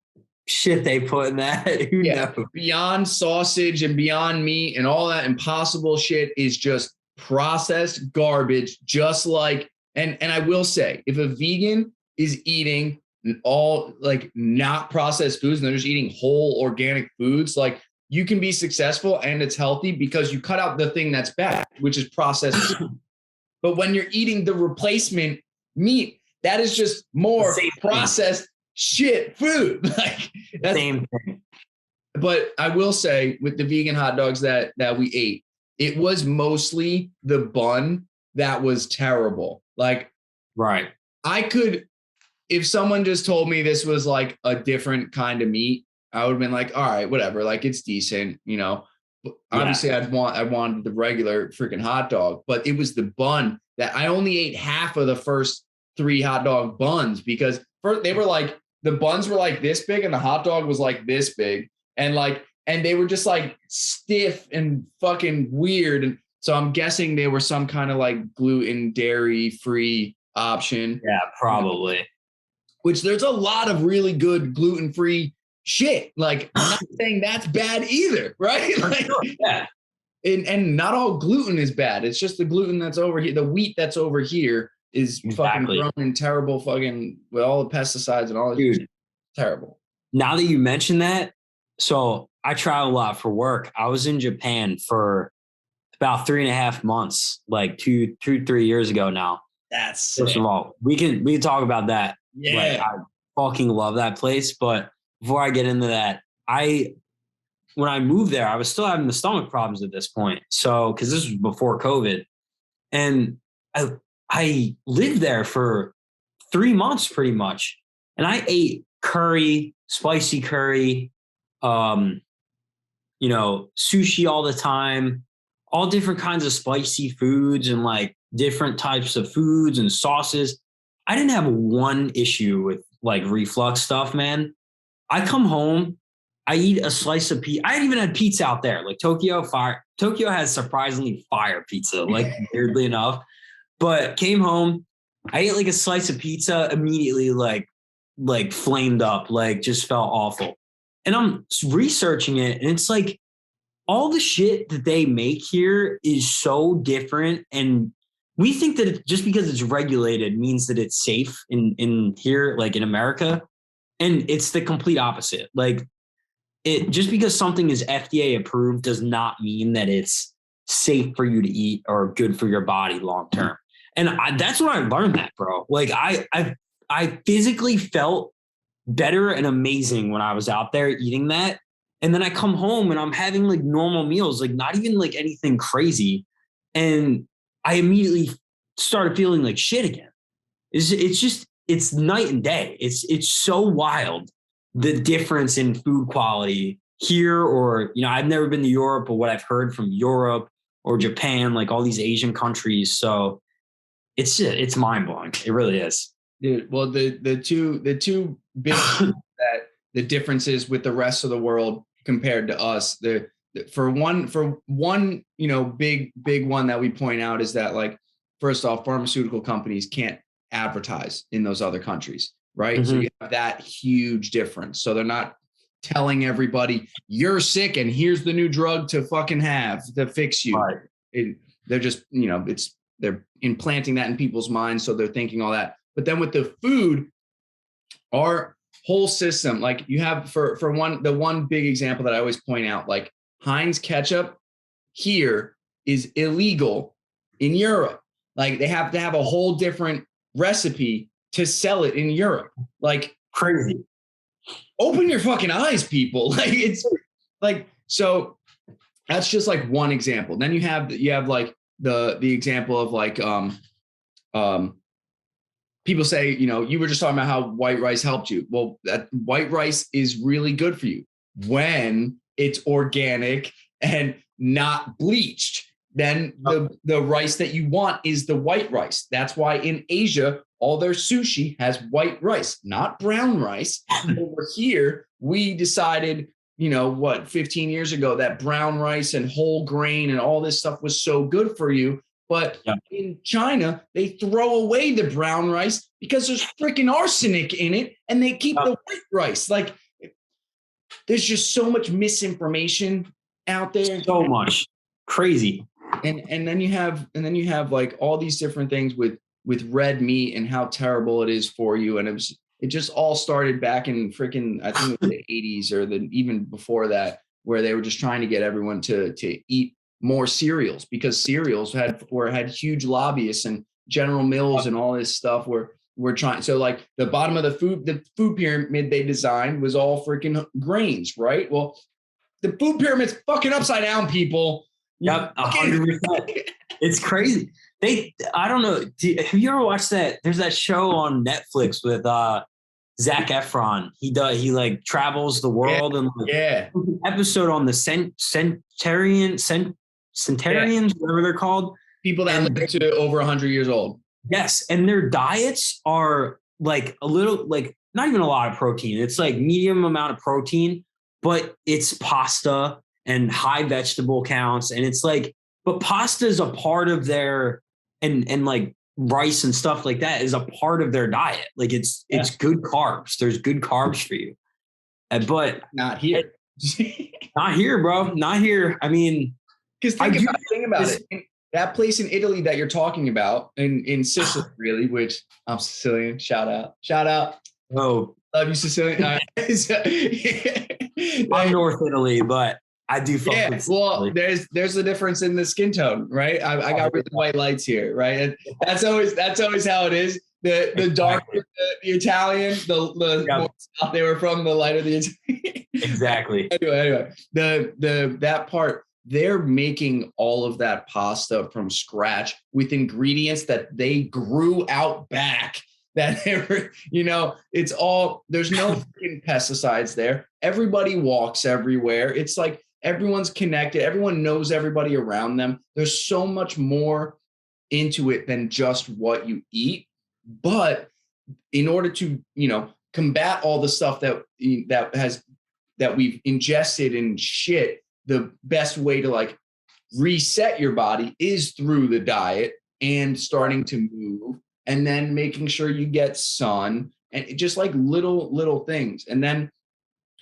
shit they put in that? Who knows? Beyond sausage and beyond meat and all that impossible shit is just processed garbage, just like. And I will say, if a vegan is eating all like not processed foods and they're just eating whole organic foods, like, you can be successful and it's healthy because you cut out the thing that's bad, which is processed food. But when you're eating the replacement meat, that is just more processed shit food. Like, that's same thing. But I will say, with the vegan hot dogs that we ate, it was mostly the bun that was terrible. Like, right. I could, if someone just told me this was like a different kind of meat, I would have been like, all right, whatever. Like, it's decent, Obviously, I wanted the regular freaking hot dog, but it was the bun that I only ate half of the first 3 hot dog buns, because first they were like, the buns were like this big and the hot dog was like this big, and they were just like stiff and fucking weird. And so I'm guessing they were some kind of like gluten, dairy free option. Yeah, probably. Which there's a lot of really good gluten free shit. Like, I'm not saying that's bad either, right? Like, yeah. And not all gluten is bad. It's just the gluten that's over here. The wheat that's over here is fucking grown in terrible fucking, with all the pesticides and all that. Dude, terrible. Now that you mention that, so I travel a lot for work. I was in Japan for about 3.5 months, like 3 years ago now. That's first of all, we can talk about that. Yeah. Like, I fucking love that place. But before I get into that, when I moved there, I was still having the stomach problems at this point. So, because this was before COVID, and I lived there for 3 months pretty much, and I ate curry, spicy curry, sushi all the time, all different kinds of spicy foods and like different types of foods and sauces. I didn't have one issue with like reflux stuff, man. I come home, I eat a slice of pizza. I even had pizza out there. Like, Tokyo has surprisingly fire pizza, like, weirdly enough. But came home, I ate like a slice of pizza, immediately like flamed up, like just felt awful. And I'm researching it, and it's like all the shit that they make here is so different. And we think that just because it's regulated means that it's safe in here, like in America. And it's the complete opposite. Like, just because something is FDA approved does not mean that it's safe for you to eat or good for your body long term. And that's when I learned that, bro. Like, I physically felt better and amazing when I was out there eating that. And then I come home and I'm having like normal meals, like not even like anything crazy. And I immediately started feeling like shit again. It's just, it's night and day. It's so wild, the difference in food quality here, or, you know, I've never been to Europe, but what I've heard from Europe or Japan, like all these Asian countries. So it's mind blowing. It really is. Dude, well, the two big that the differences with the rest of the world compared to us, for one, you know, big one that we point out is that, like, first off, pharmaceutical companies can't advertise in those other countries, right? Mm-hmm. So you have that huge difference. So they're not telling everybody you're sick and here's the new drug to fucking have to fix you. Right. They're just, you know, they're implanting that in people's minds, so they're thinking all that. But then with the food, our whole system, like you have for the one big example that I always point out, like Heinz ketchup here is illegal in Europe. Like they have to have a whole different recipe to sell it in Europe. Like crazy. Open your fucking eyes, people. Like it's like, so that's just like one example. Then you have like the example of like people say, you know, you were just talking about how white rice helped you. Well, that white rice is really good for you when it's organic and not bleached. Then the rice that you want is the white rice. That's why in Asia, all their sushi has white rice, not brown rice. Over here, we decided, you know, what, 15 years ago, that brown rice and whole grain and all this stuff was so good for you. But in China, they throw away the brown rice because there's freaking arsenic in it, and they keep the white rice. Like, there's just so much misinformation out there. So much. Crazy. And then you have like all these different things with red meat and how terrible it is for you. And it just all started back in freaking, I think it was the 80s or even before that, where they were just trying to get everyone to eat more cereals, because cereals had huge lobbyists, and General Mills and all this stuff were trying. So like the bottom of the food pyramid they designed was all freaking grains, right? Well, the food pyramid's fucking upside down, people. Yep, 100%. It's crazy. I don't know. Have you ever watched that? There's that show on Netflix with Zac Efron. He like travels the world, and episode on the centenarians, whatever they're called. People that live to over 100 years old. Yes, and their diets are like a little, like not even a lot of protein. It's like medium amount of protein, but it's pasta and high vegetable counts. And it's like, but pasta is a part of their, and like rice and stuff like that is a part of their diet. Like it's good carbs. There's good carbs for you. But not here. Not here, bro. Not here. I mean, because think about it. That place in Italy that you're talking about, in Sicily, really, which I'm Sicilian. Shout out. Oh, love you, Sicilian. I'm North Italy, but I do fuck with Sicily. Well, there's a difference in the skin tone, right? I got really white lights here, right? And that's always how it is. The darker the Italian, the more south they were from, the lighter the Italian. Exactly. Anyway, that part, they're making all of that pasta from scratch with ingredients that they grew out back. That it's all, there's no freaking pesticides there. Everybody walks everywhere. It's like everyone's connected. Everyone knows everybody around them. There's so much more into it than just what you eat. But in order to, combat all the stuff that we've ingested in shit, the best way to like reset your body is through the diet and starting to move, and then making sure you get sun, and just like little things. And then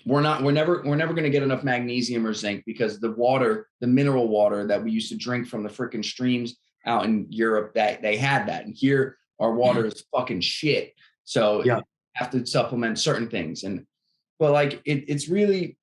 we're never going to get enough magnesium or zinc, because the mineral water that we used to drink from the freaking streams out in Europe, that they had that. And here our water is fucking shit. So you have to supplement certain things. But like it's really,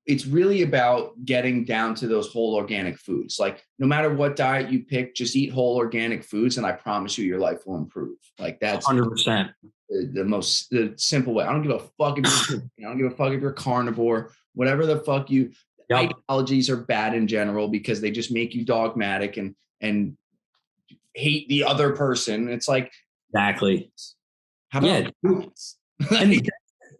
it's really about getting down to those whole organic foods. Like no matter what diet you pick, just eat whole organic foods. And I promise you, your life will improve. Like that's 100%. the simple way. I don't give a fuck if you're, I don't give a fuck if you're carnivore, whatever the fuck you, Yep. ideologies are bad in general because they just make you dogmatic and hate the other person. It's like, Exactly. how about and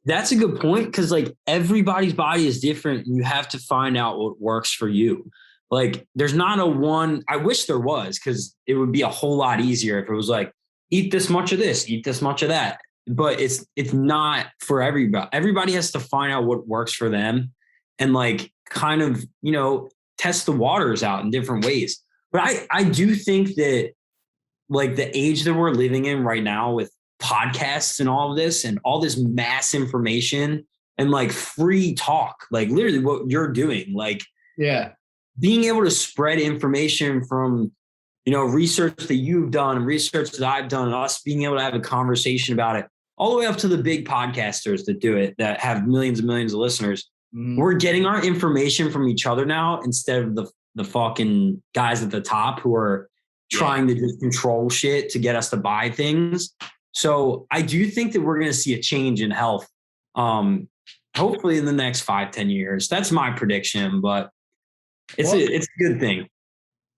that's a good point, because like everybody's body is different and you have to find out what works for you. Like there's not a one. I wish there was, because it would be a whole lot easier if it was like, eat this much of this, eat this much of that. But it's not for everybody. Everybody has to find out what works for them and like kind of, test the waters out in different ways. But I do think that like the age that we're living in right now with podcasts and all of this and all this mass information and like free talk, like literally what you're doing, like being able to spread information from, research that you've done and research that I've done, and us being able to have a conversation about it, all the way up to the big podcasters that do it, that have millions and millions of listeners. We're getting our information from each other now instead of the fucking guys at the top who are trying to just control shit to get us to buy things. So I do think that we're going to see a change in health, hopefully in the next 5-10 years. That's my prediction, but it's a good thing.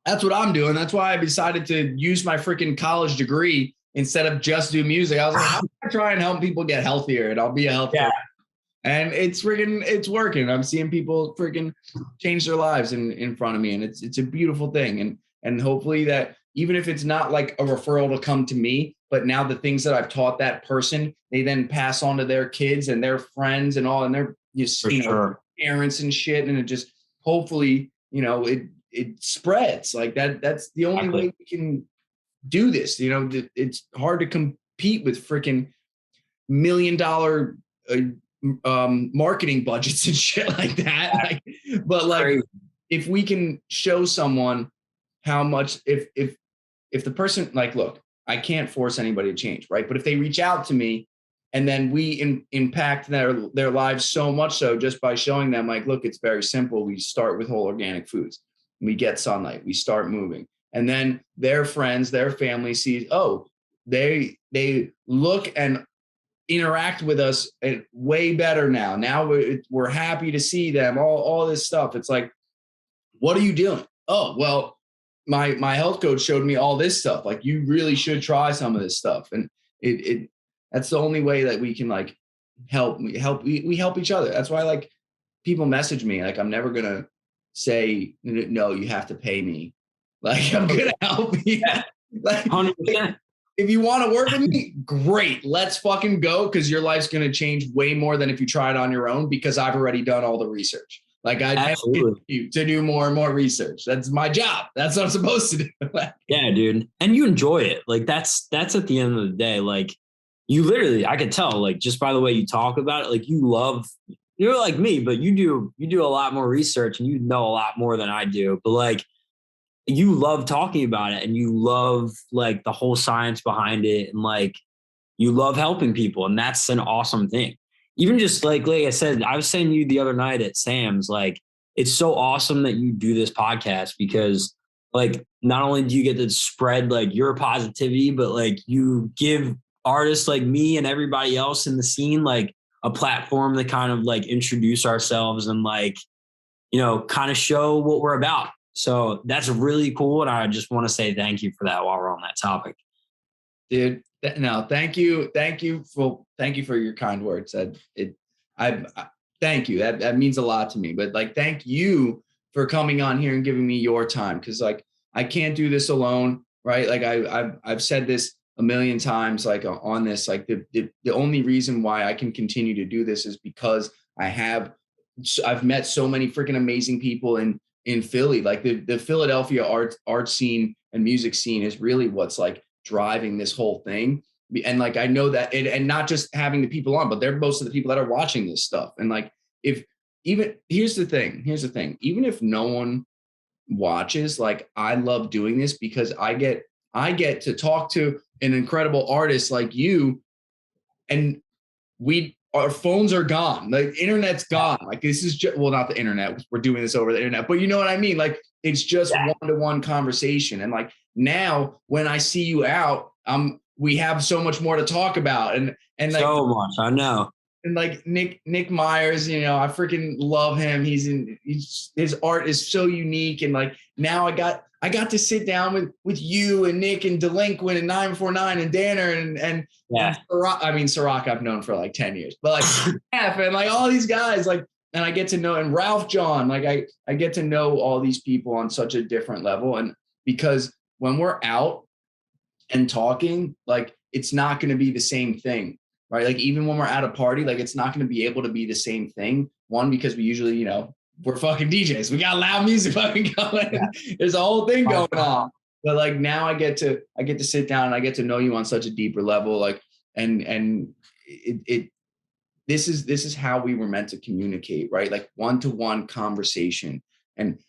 That's what I'm doing. That's why I decided to use my freaking college degree instead of just do music. I was like, how can I try and help people get healthier, and I'll be a healthier. And it's working. I'm seeing people freaking change their lives in front of me. And it's a beautiful thing. And hopefully that even if it's not like a referral to come to me, but now the things that I've taught that person, they then pass on to their kids and their friends and all, and their parents and shit. And it just, hopefully, it spreads like that. That's the only way we can do this. It's hard to compete with freaking $1 million marketing budgets and shit like that. But like, if we can show someone how much, if the person, like, look, I can't force anybody to change, right? But if they reach out to me and then we impact their lives so much so just by showing them, like, look, it's very simple. We start with whole organic foods. We get sunlight. We start moving. And then their friends, their family sees, oh, they look and interact with us way better now. Now we're happy to see them, all this stuff. It's like, what are you doing? Oh, well, my health coach showed me all this stuff. Like, you really should try some of this stuff. And that's the only way that we can like help. We help each other. That's why like people message me. Like, I'm never going to say, no, you have to pay me. Like, I'm going to help you. Like, 100%. If you want to work with me, great. Let's fucking go, because your life's going to change way more than if you try it on your own, because I've already done all the research. Like, I ask you to do more and more research. That's my job. That's what I'm supposed to do. Yeah, dude. And you enjoy it. Like, that's at the end of the day. Like, you literally, I could tell, like, just by the way you talk about it, like, you're like me, but you do a lot more research and you know a lot more than I do. But like, you love talking about it and you love like the whole science behind it. And like, you love helping people. And that's an awesome thing. Even just like I said, I was saying to you the other night at Sam's, like, it's so awesome that you do this podcast, because like, not only do you get to spread like your positivity, but like you give artists like me and everybody else in the scene, like a platform to kind of like introduce ourselves and like, kind of show what we're about. So that's really cool. And I just want to say thank you for that while we're on that topic. Dude, no, thank you. Thank you for your kind words. Thank you. That means a lot to me. But like, thank you for coming on here and giving me your time. Cause like, I can't do this alone. Right. Like I've said this a million times, like on this, like the only reason why I can continue to do this is because I've met so many freaking amazing people in Philly. Like the Philadelphia art scene and music scene is really what's like driving this whole thing. And like, I know that and not just having the people on, but they're most of the people that are watching this stuff. And like, here's the thing, even if no one watches, like, I love doing this because I get to talk to an incredible artist like you, and we our phones are gone. Like internet's gone. Like this is just, well, not the internet. We're doing this over the internet, but you know what I mean? Like it's just one-to-one conversation. And like now when I see you out, we have so much more to talk about. And like so much, I know. And like Nick Myers, you know, I freaking love him. His art is so unique. And like now I got to sit down with you and Nick and Delinquent and 949 and Danner and Ciroc I've known for like 10 years, but like and like all these guys, like, and I get to know, and Ralph John, like I get to know all these people on such a different level. And because when we're out and talking, like it's not going to be the same thing. Right. Like even when we're at a party, like it's not going to be able to be the same thing. One, because we usually, you know, we're fucking DJs. We got loud music fucking going. Yeah. There's a whole thing going on. But like now I get to sit down and I get to know you on such a deeper level. Like, and this is how we were meant to communicate, right? Like one-to-one conversation. And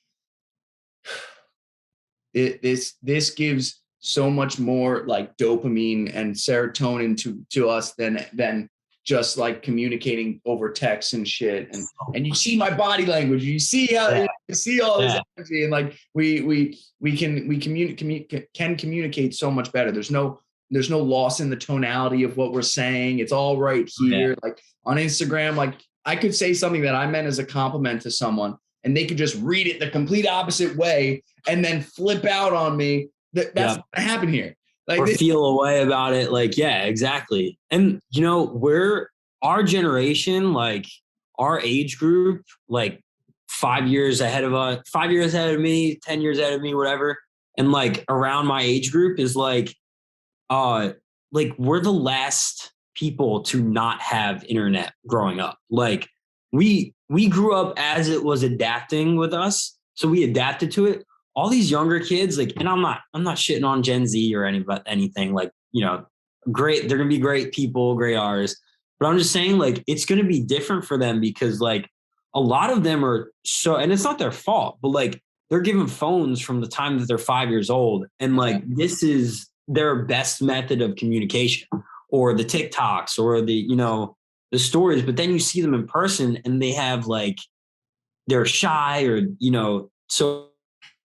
this gives so much more like dopamine and serotonin to us than just like communicating over text and shit. And you see my body language, you see how you see all this energy, and like we can communicate so much better. There's no loss in the tonality of what we're saying. It's all right here. Yeah. Like on Instagram, like I could say something that I meant as a compliment to someone and they could just read it the complete opposite way and then flip out on me. That's what happened here. Like or feel a way about it. Like, yeah, exactly. And you know, our generation, like our age group, like 5 years ahead of us, 5 years ahead of me, 10 years ahead of me, whatever. And like around my age group is like we're the last people to not have internet growing up. Like we grew up as it was adapting with us. So we adapted to it. All these younger kids, like, and I'm not shitting on Gen Z or anything, like, you know, great. They're going to be great people, great artists, but I'm just saying like, it's going to be different for them because like a lot of them are so, and it's not their fault, but like they're given phones from the time that they're 5 years old. And like, this is their best method of communication, or the TikToks or the, you know, the stories, but then you see them in person and they have like, they're shy or, you know, so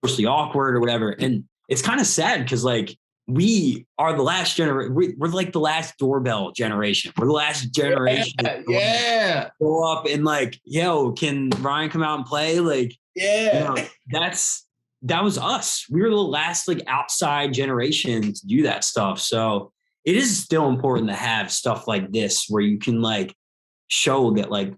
socially awkward or whatever. And it's kind of sad because like we are the last generation. We're like the last doorbell generation. We're the last generation. Yeah. Go up and like, yo, can Ryan come out and play? Like, yeah, you know, that was us. We were the last like outside generation to do that stuff. So it is still important to have stuff like this where you can like show that like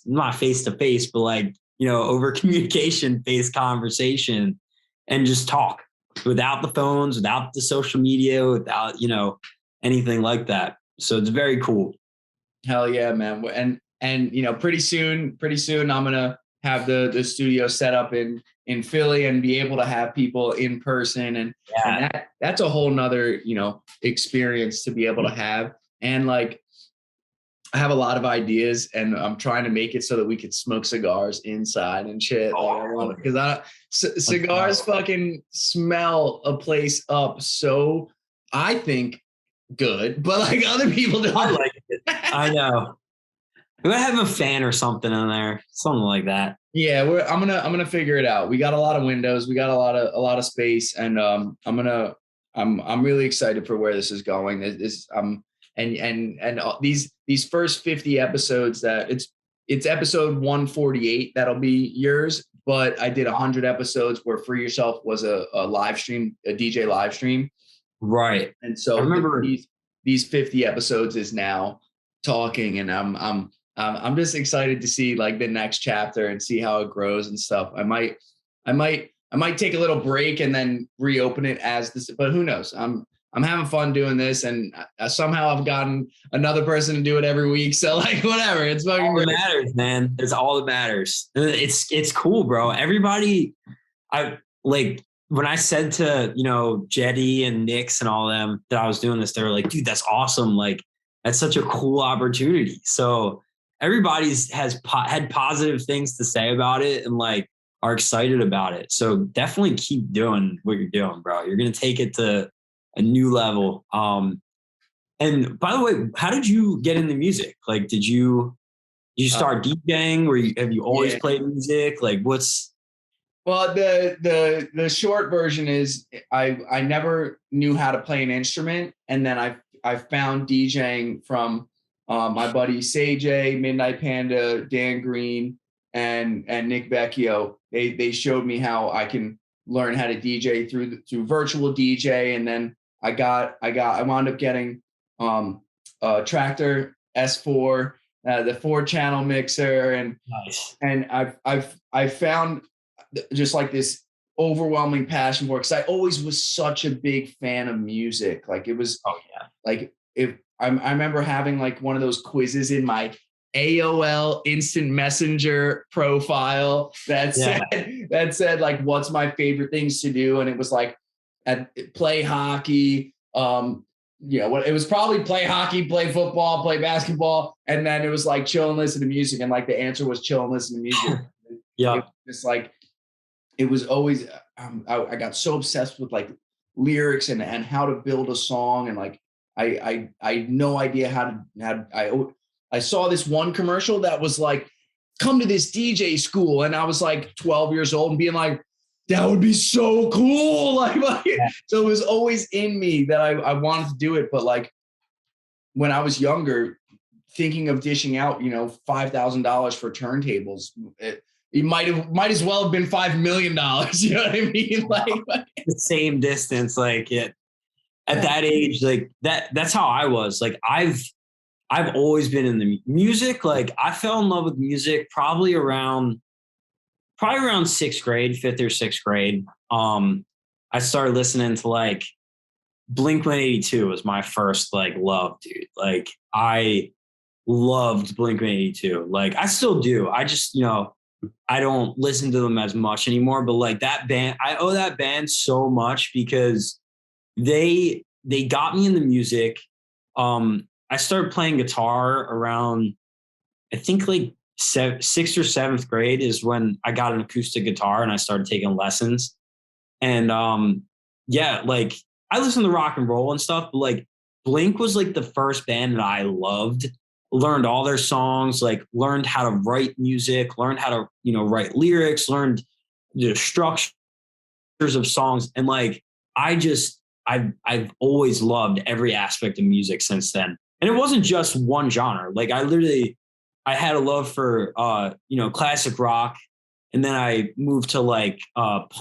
not face to face, but like, you know, over communication, face conversation, and just talk without the phones, without the social media, without, you know, anything like that. So it's very cool. Hell yeah, man. And, you know, pretty soon, I'm going to have the studio set up in Philly and be able to have people in person. And that's a whole nother, you know, experience to be able to have. And like, I have a lot of ideas and I'm trying to make it so that we could smoke cigars inside and shit. Like because cigars fucking smell a place up. So I think good, but like other people don't. I like it. I know. We're gonna have a fan or something in there, something like that. Yeah, I'm gonna figure it out. We got a lot of windows, we got a lot of space, and I'm really excited for where this is going. And these first 50 episodes, that it's episode 148 that'll be yours, but I did 100 episodes where Free Yourself was a live stream, a DJ live stream, right? And so I remember these 50 episodes is now talking, and I'm just excited to see like the next chapter and see how it grows and stuff. I might take a little break and then reopen it as this, but who knows? I'm having fun doing this, and somehow I've gotten another person to do it every week. So like, whatever, it's fucking all that matters, man. It's all that matters. It's cool, bro. Everybody, I like when I said to, you know, Jetty and Nix and all them that I was doing this, they were like, dude, that's awesome. Like, that's such a cool opportunity. So everybody's had positive things to say about it and like are excited about it. So definitely keep doing what you're doing, bro. You're going to take it to a new level. And by the way, how did you get into music? Like, did you start DJing, or have you always played music? Like, what's... Well, the short version is I never knew how to play an instrument, and then I found DJing from my buddy Say Midnight Panda, Dan Green, and Nick Vecchio. They showed me how I can learn how to DJ through virtual DJ, and then I wound up getting a Tractor S4, the 4-channel mixer, and Nice. and I've found just like this overwhelming passion for it, because I always was such a big fan of music. Like it was, like if I remember having like one of those quizzes in my AOL Instant Messenger profile that said like, what's my favorite things to do, and it was like play hockey. It was probably play hockey, play football, play basketball, and then it was like chill and listen to music, and like the answer was chill and listen to music. Just like it was always, I got so obsessed with like lyrics and how to build a song. And like, I had no idea I saw this one commercial that was like, come to this DJ school. And I was like 12 years old and being like, that would be so cool. So it was always in me that I wanted to do it. But like when I was younger, thinking of dishing out, $5,000 for turntables, it might as well have been $5 million. You know what I mean? Like the same distance. Like at that age, like that's how I was. Like I've always been in the music. Like I fell in love with music probably around 6th grade, 5th or 6th grade. I started listening to like Blink-182 was my first like love, dude. Like I loved Blink-182. Like I still do. I just, I don't listen to them as much anymore, but like that band, I owe that band so much because they got me into music. I started playing guitar around, I think like 6th or 7th grade is when I got an acoustic guitar and I started taking lessons. And like I listened to rock and roll and stuff, but like Blink was like the first band that I loved. Learned all their songs, like learned how to write music, learned how to, write lyrics, learned the structures of songs. And like, I've always loved every aspect of music since then. And it wasn't just one genre. Like I had a love for, classic rock. And then I moved to like pop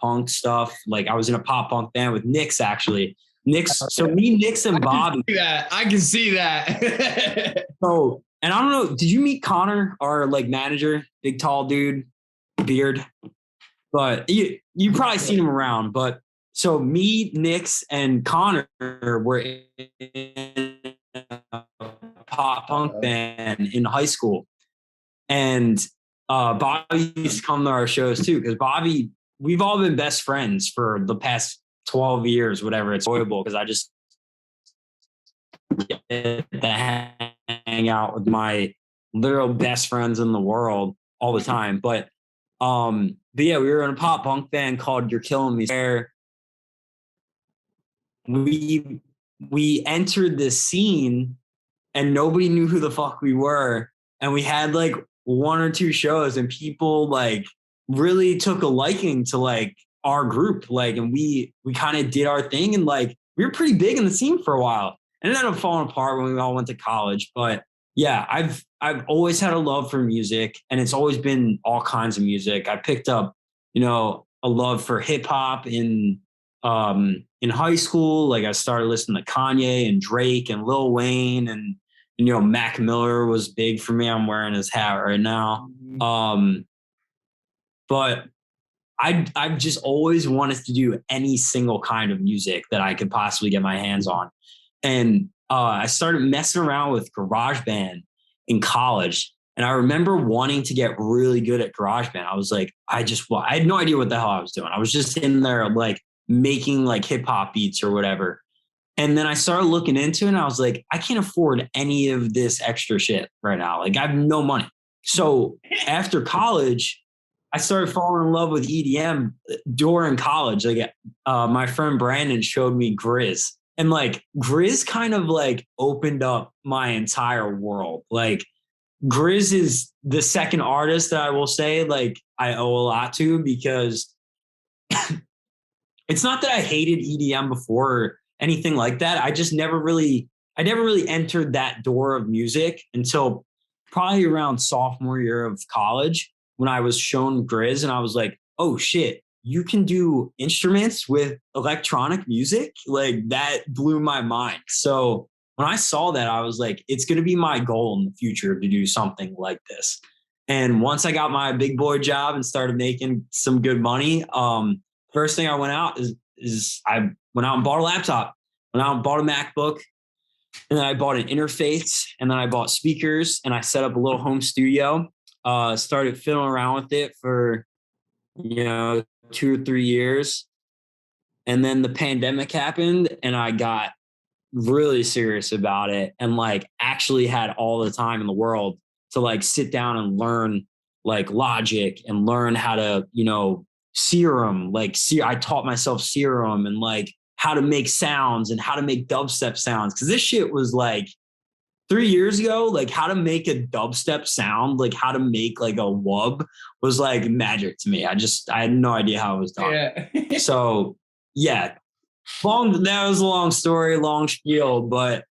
punk stuff. Like I was in a pop punk band with Nyx, actually. So me, Nyx, and Bobby. I can see that. So, and I don't know, did you meet Connor, our like manager, big tall dude, beard? But you probably seen him around. But so me, Nyx, and Connor were in a pop punk band in high school, and Bobby used to come to our shows too, because Bobby, we've all been best friends for the past 12 years, whatever. It's enjoyable because I just get to hang out with my literal best friends in the world all the time. But yeah, we were in a pop punk band called You're Killing Me, where we entered this scene and nobody knew who the fuck we were. And we had like 1 or 2 shows and people like really took a liking to like our group. Like, and we kind of did our thing, and like we were pretty big in the scene for a while. And it ended up falling apart when we all went to college. But yeah, I've always had a love for music, and it's always been all kinds of music. I picked up, a love for hip hop in high school. Like I started listening to Kanye and Drake and Lil Wayne, and Mac Miller was big for me. I'm wearing his hat right now. But I've just always wanted to do any single kind of music that I could possibly get my hands on. And I started messing around with GarageBand in college. And I remember wanting to get really good at GarageBand. I was like, I had no idea what the hell I was doing. I was just in there like making like hip hop beats or whatever. And then I started looking into it and I was like, I can't afford any of this extra shit right now. Like I have no money. So after college, I started falling in love with EDM during college. Like my friend Brandon showed me Grizz, And like Grizz kind of like opened up my entire world. Like Grizz is the second artist that I will say like I owe a lot to, because it's not that I hated EDM before or anything like that. I never really entered that door of music until probably around sophomore year of college, when I was shown Grizz and I was like, oh shit, you can do instruments with electronic music? Like that blew my mind. So when I saw that, I was like, it's going to be my goal in the future to do something like this. And once I got my big boy job and started making some good money, first thing I went out is I went out and bought a laptop, went out and bought a MacBook, and then I bought an interface, and then I bought speakers, and I set up a little home studio, started fiddling around with it for, 2 or 3 years. And then the pandemic happened and I got really serious about it, and like actually had all the time in the world to like sit down and learn like Logic and learn how to, Serum, I taught myself Serum and like how to make sounds and how to make dubstep sounds. Cause this shit was like 3 years ago, like how to make a dubstep sound, like how to make like a wub was like magic to me. I had no idea how it was done. Yeah. So yeah, that was a long story, long spiel, but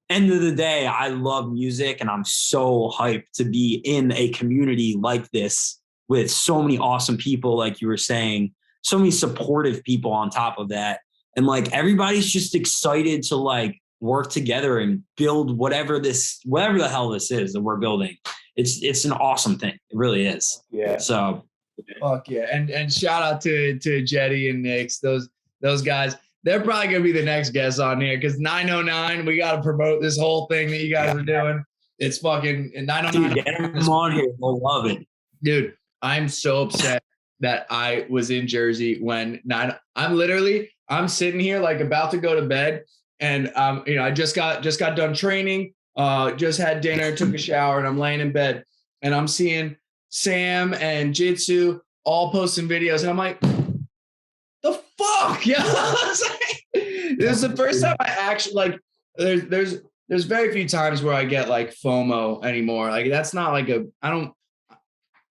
end of the day, I love music and I'm so hyped to be in a community like this with so many awesome people, like you were saying, so many supportive people on top of that. And like everybody's just excited to like work together and build whatever the hell this is that we're building. It's an awesome thing. It really is. Yeah. So fuck yeah. And shout out to Jetty and Nix, those guys. They're probably gonna be the next guests on here, because 909, we gotta promote this whole thing that you guys are doing. It's fucking 909. Dude, get them on here. They'll love it. Dude, I'm so upset that I was in Jersey when I'm sitting here like about to go to bed, and I just got done training, just had dinner, took a shower, and I'm laying in bed, and I'm seeing Sam and Jitsu all posting videos, and I'm like, the fuck? Yeah. This is the first time I actually like there's very few times where I get like FOMO anymore. Like that's not like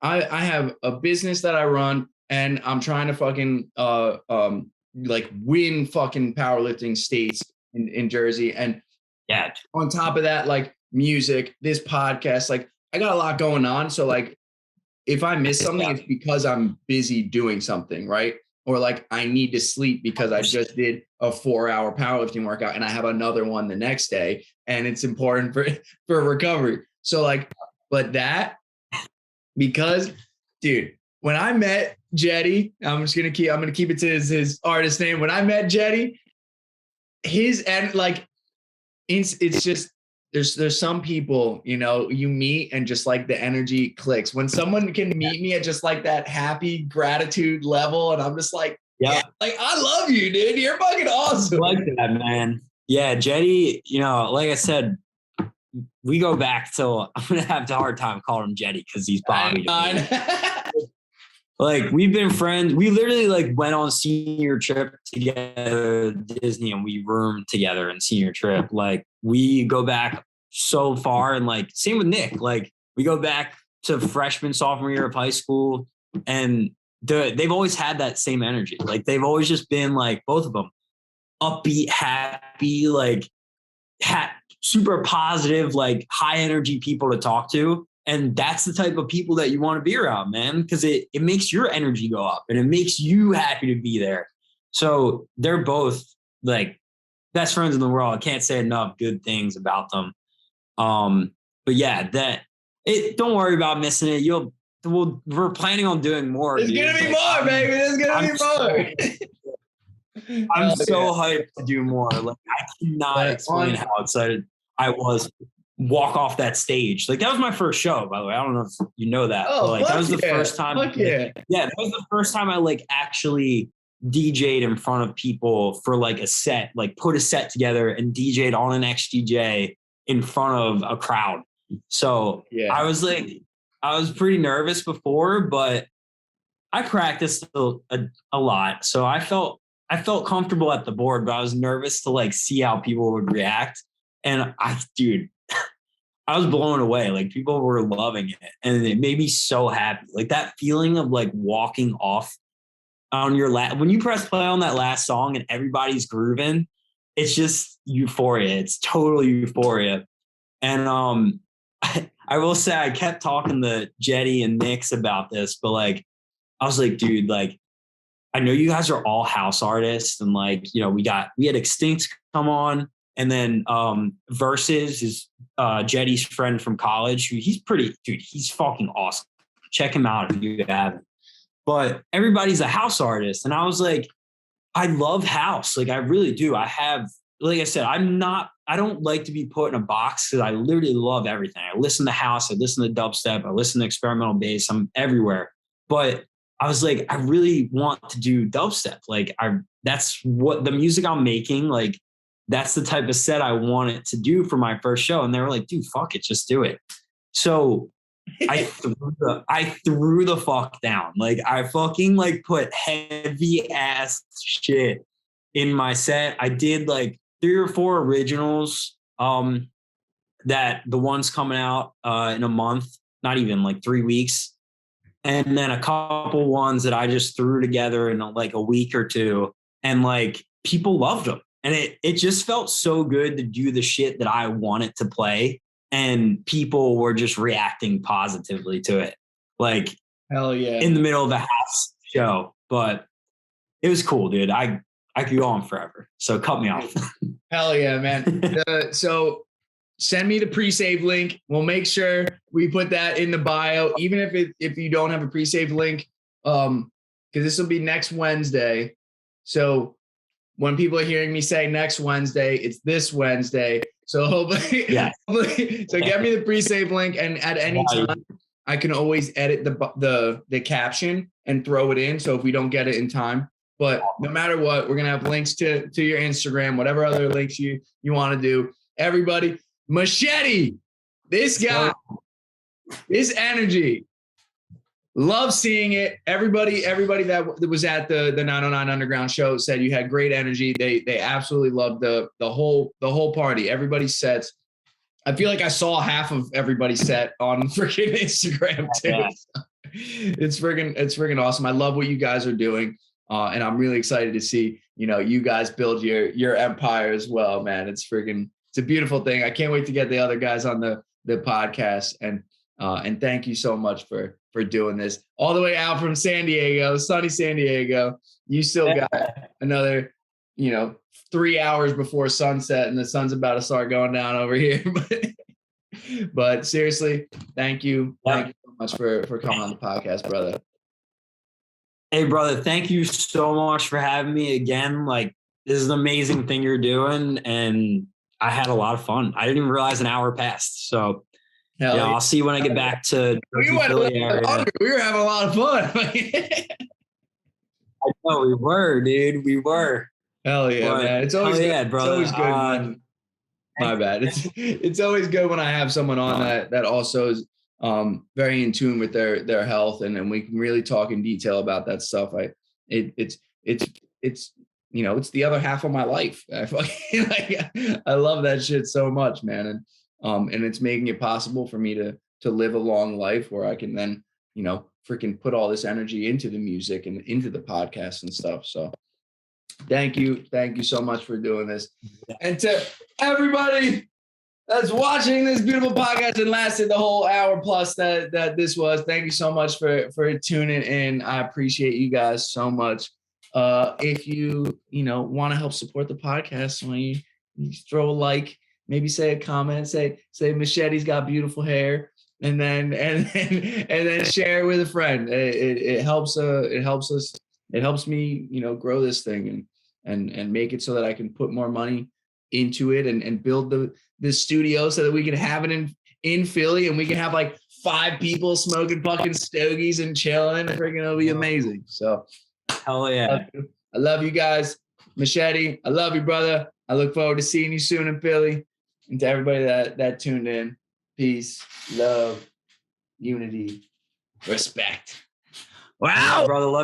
I have a business that I run, and I'm trying to fucking like win fucking powerlifting states in Jersey. And yeah, on top of that, like music, this podcast, like I got a lot going on. So like if I miss something, it's because I'm busy doing something, right? Or like I need to sleep because I just did a 4-hour powerlifting workout and I have another one the next day, and it's important for recovery. So like, but that, because dude, when I met Jetty, I'm gonna keep it to his artist name. When I met Jetty, it's just there's some people, you meet and just like the energy clicks. When someone can meet me at just like that happy gratitude level, and I'm just like, yeah, like I love you, dude. You're fucking awesome. I like that, man. Yeah, Jetty, like I said, we go back till I'm gonna have a hard time calling him Jetty because he's Bobby. Like we've been friends. We literally like went on senior trip together to Disney, and we roomed together in senior trip. Like we go back so far, and like same with Nick. Like we go back to freshman, sophomore year of high school, and they've always had that same energy. Like they've always just been like both of them upbeat, happy, like super positive, like high energy people to talk to. And that's the type of people that you want to be around, man, because it makes your energy go up and it makes you happy to be there. So they're both like best friends in the world. I can't say enough good things about them. But yeah, don't worry about missing it. We're planning on doing more. There's gonna be more, baby. There's gonna be more. I'm so hyped to do more. Like I cannot explain how excited I was to walk off that stage. Like that was my first show, by the way. I don't know if you know that. Oh, but like that was the first time. Yeah, that was the first time I like actually DJ'd in front of people for like a set, like put a set together and DJ'd on an XDJ in front of a crowd. So yeah. I was pretty nervous before, but I practiced a lot. So I felt I felt comfortable at the board, but I was nervous to like see how people would react. And dude, I was blown away. Like people were loving it, and it made me so happy. Like that feeling of like walking off on your when you press play on that last song and everybody's grooving, it's just euphoria. It's total euphoria. And I will say I kept talking to Jetty and Nix about this, but like I was like, dude, like I know you guys are all house artists, and like, you know, we had Extinct come on, and then Versus is Jetty's friend from college, who he's fucking awesome. Check him out if you haven't. But everybody's a house artist, and I was like, I love house. Like I really do. I have, like I said, I don't like to be put in a box because I literally love everything. I listen to house, I listen to dubstep, I listen to experimental bass. I'm everywhere. But I was like, I really want to do dubstep. Like that's what the music I'm making. Like that's the type of set I wanted to do for my first show. And they were like, dude, fuck it, just do it. So I threw the fuck down. Like I fucking like put heavy ass shit in my set. I did like 3 or 4 originals. That the one's coming out in a month, not even like 3 weeks. And then a couple ones that I just threw together in like a week or two, and like people loved them. And it just felt so good to do the shit that I wanted to play, and people were just reacting positively to it. Like hell yeah, in the middle of a house show. But it was cool, dude. I could go on forever. So cut me off. Hell yeah, man. So send me the pre-save link. We'll make sure we put that in the bio, even if you don't have a pre-save link, because this will be next Wednesday. So when people are hearing me say next Wednesday, it's this Wednesday. So hopefully, so get me the pre-save link, and at any time, I can always edit the caption and throw it in. So if we don't get it in time, but no matter what, we're gonna have links to your Instagram, whatever other links you want to do. Everybody. Machete, this guy, this energy, love seeing it. Everybody that was at the 909 Underground show said you had great energy. They absolutely loved the whole party. Everybody's sets. I feel like I saw half of everybody's set on freaking Instagram too. Yeah. It's freaking awesome. I love what you guys are doing, and I'm really excited to see you guys build your empire as well, man. It's a beautiful thing. I can't wait to get the other guys on the podcast, and thank you so much for doing this all the way out from San Diego, sunny San Diego. You still got another, 3 hours before sunset, and the sun's about to start going down over here. But seriously, thank you. Thank you so much for coming on the podcast, brother. Hey, brother, thank you so much for having me again. Like, this is an amazing thing you're doing, and I had a lot of fun. I didn't even realize an hour passed. So, I'll see you when I get back to we went longer. We were having a lot of fun. I know we were, dude. We were. Hell yeah, man! It's always good. Brother. It's always good. My bad. It's always good when I have someone on that also is very in tune with their health, and we can really talk in detail about that stuff. It's the other half of my life. I love that shit so much, man. And it's making it possible for me to live a long life where I can then, freaking put all this energy into the music and into the podcast and stuff. So thank you so much for doing this. And to everybody that's watching this beautiful podcast and lasted the whole hour plus that this was, thank you so much for tuning in. I appreciate you guys so much. If you want to help support the podcast, when you throw a like, maybe say a comment, say Machete's got beautiful hair, and then share it with a friend. It helps us. It helps me, grow this thing and make it so that I can put more money into it and build the studio so that we can have it in Philly, and we can have like 5 people smoking fucking stogies and chilling. Freaking, it'll be amazing. So. Hell yeah. I love you guys. Machete, I love you, brother. I look forward to seeing you soon in Philly. And to everybody that tuned in, peace, love, unity, respect. Wow, brother. Love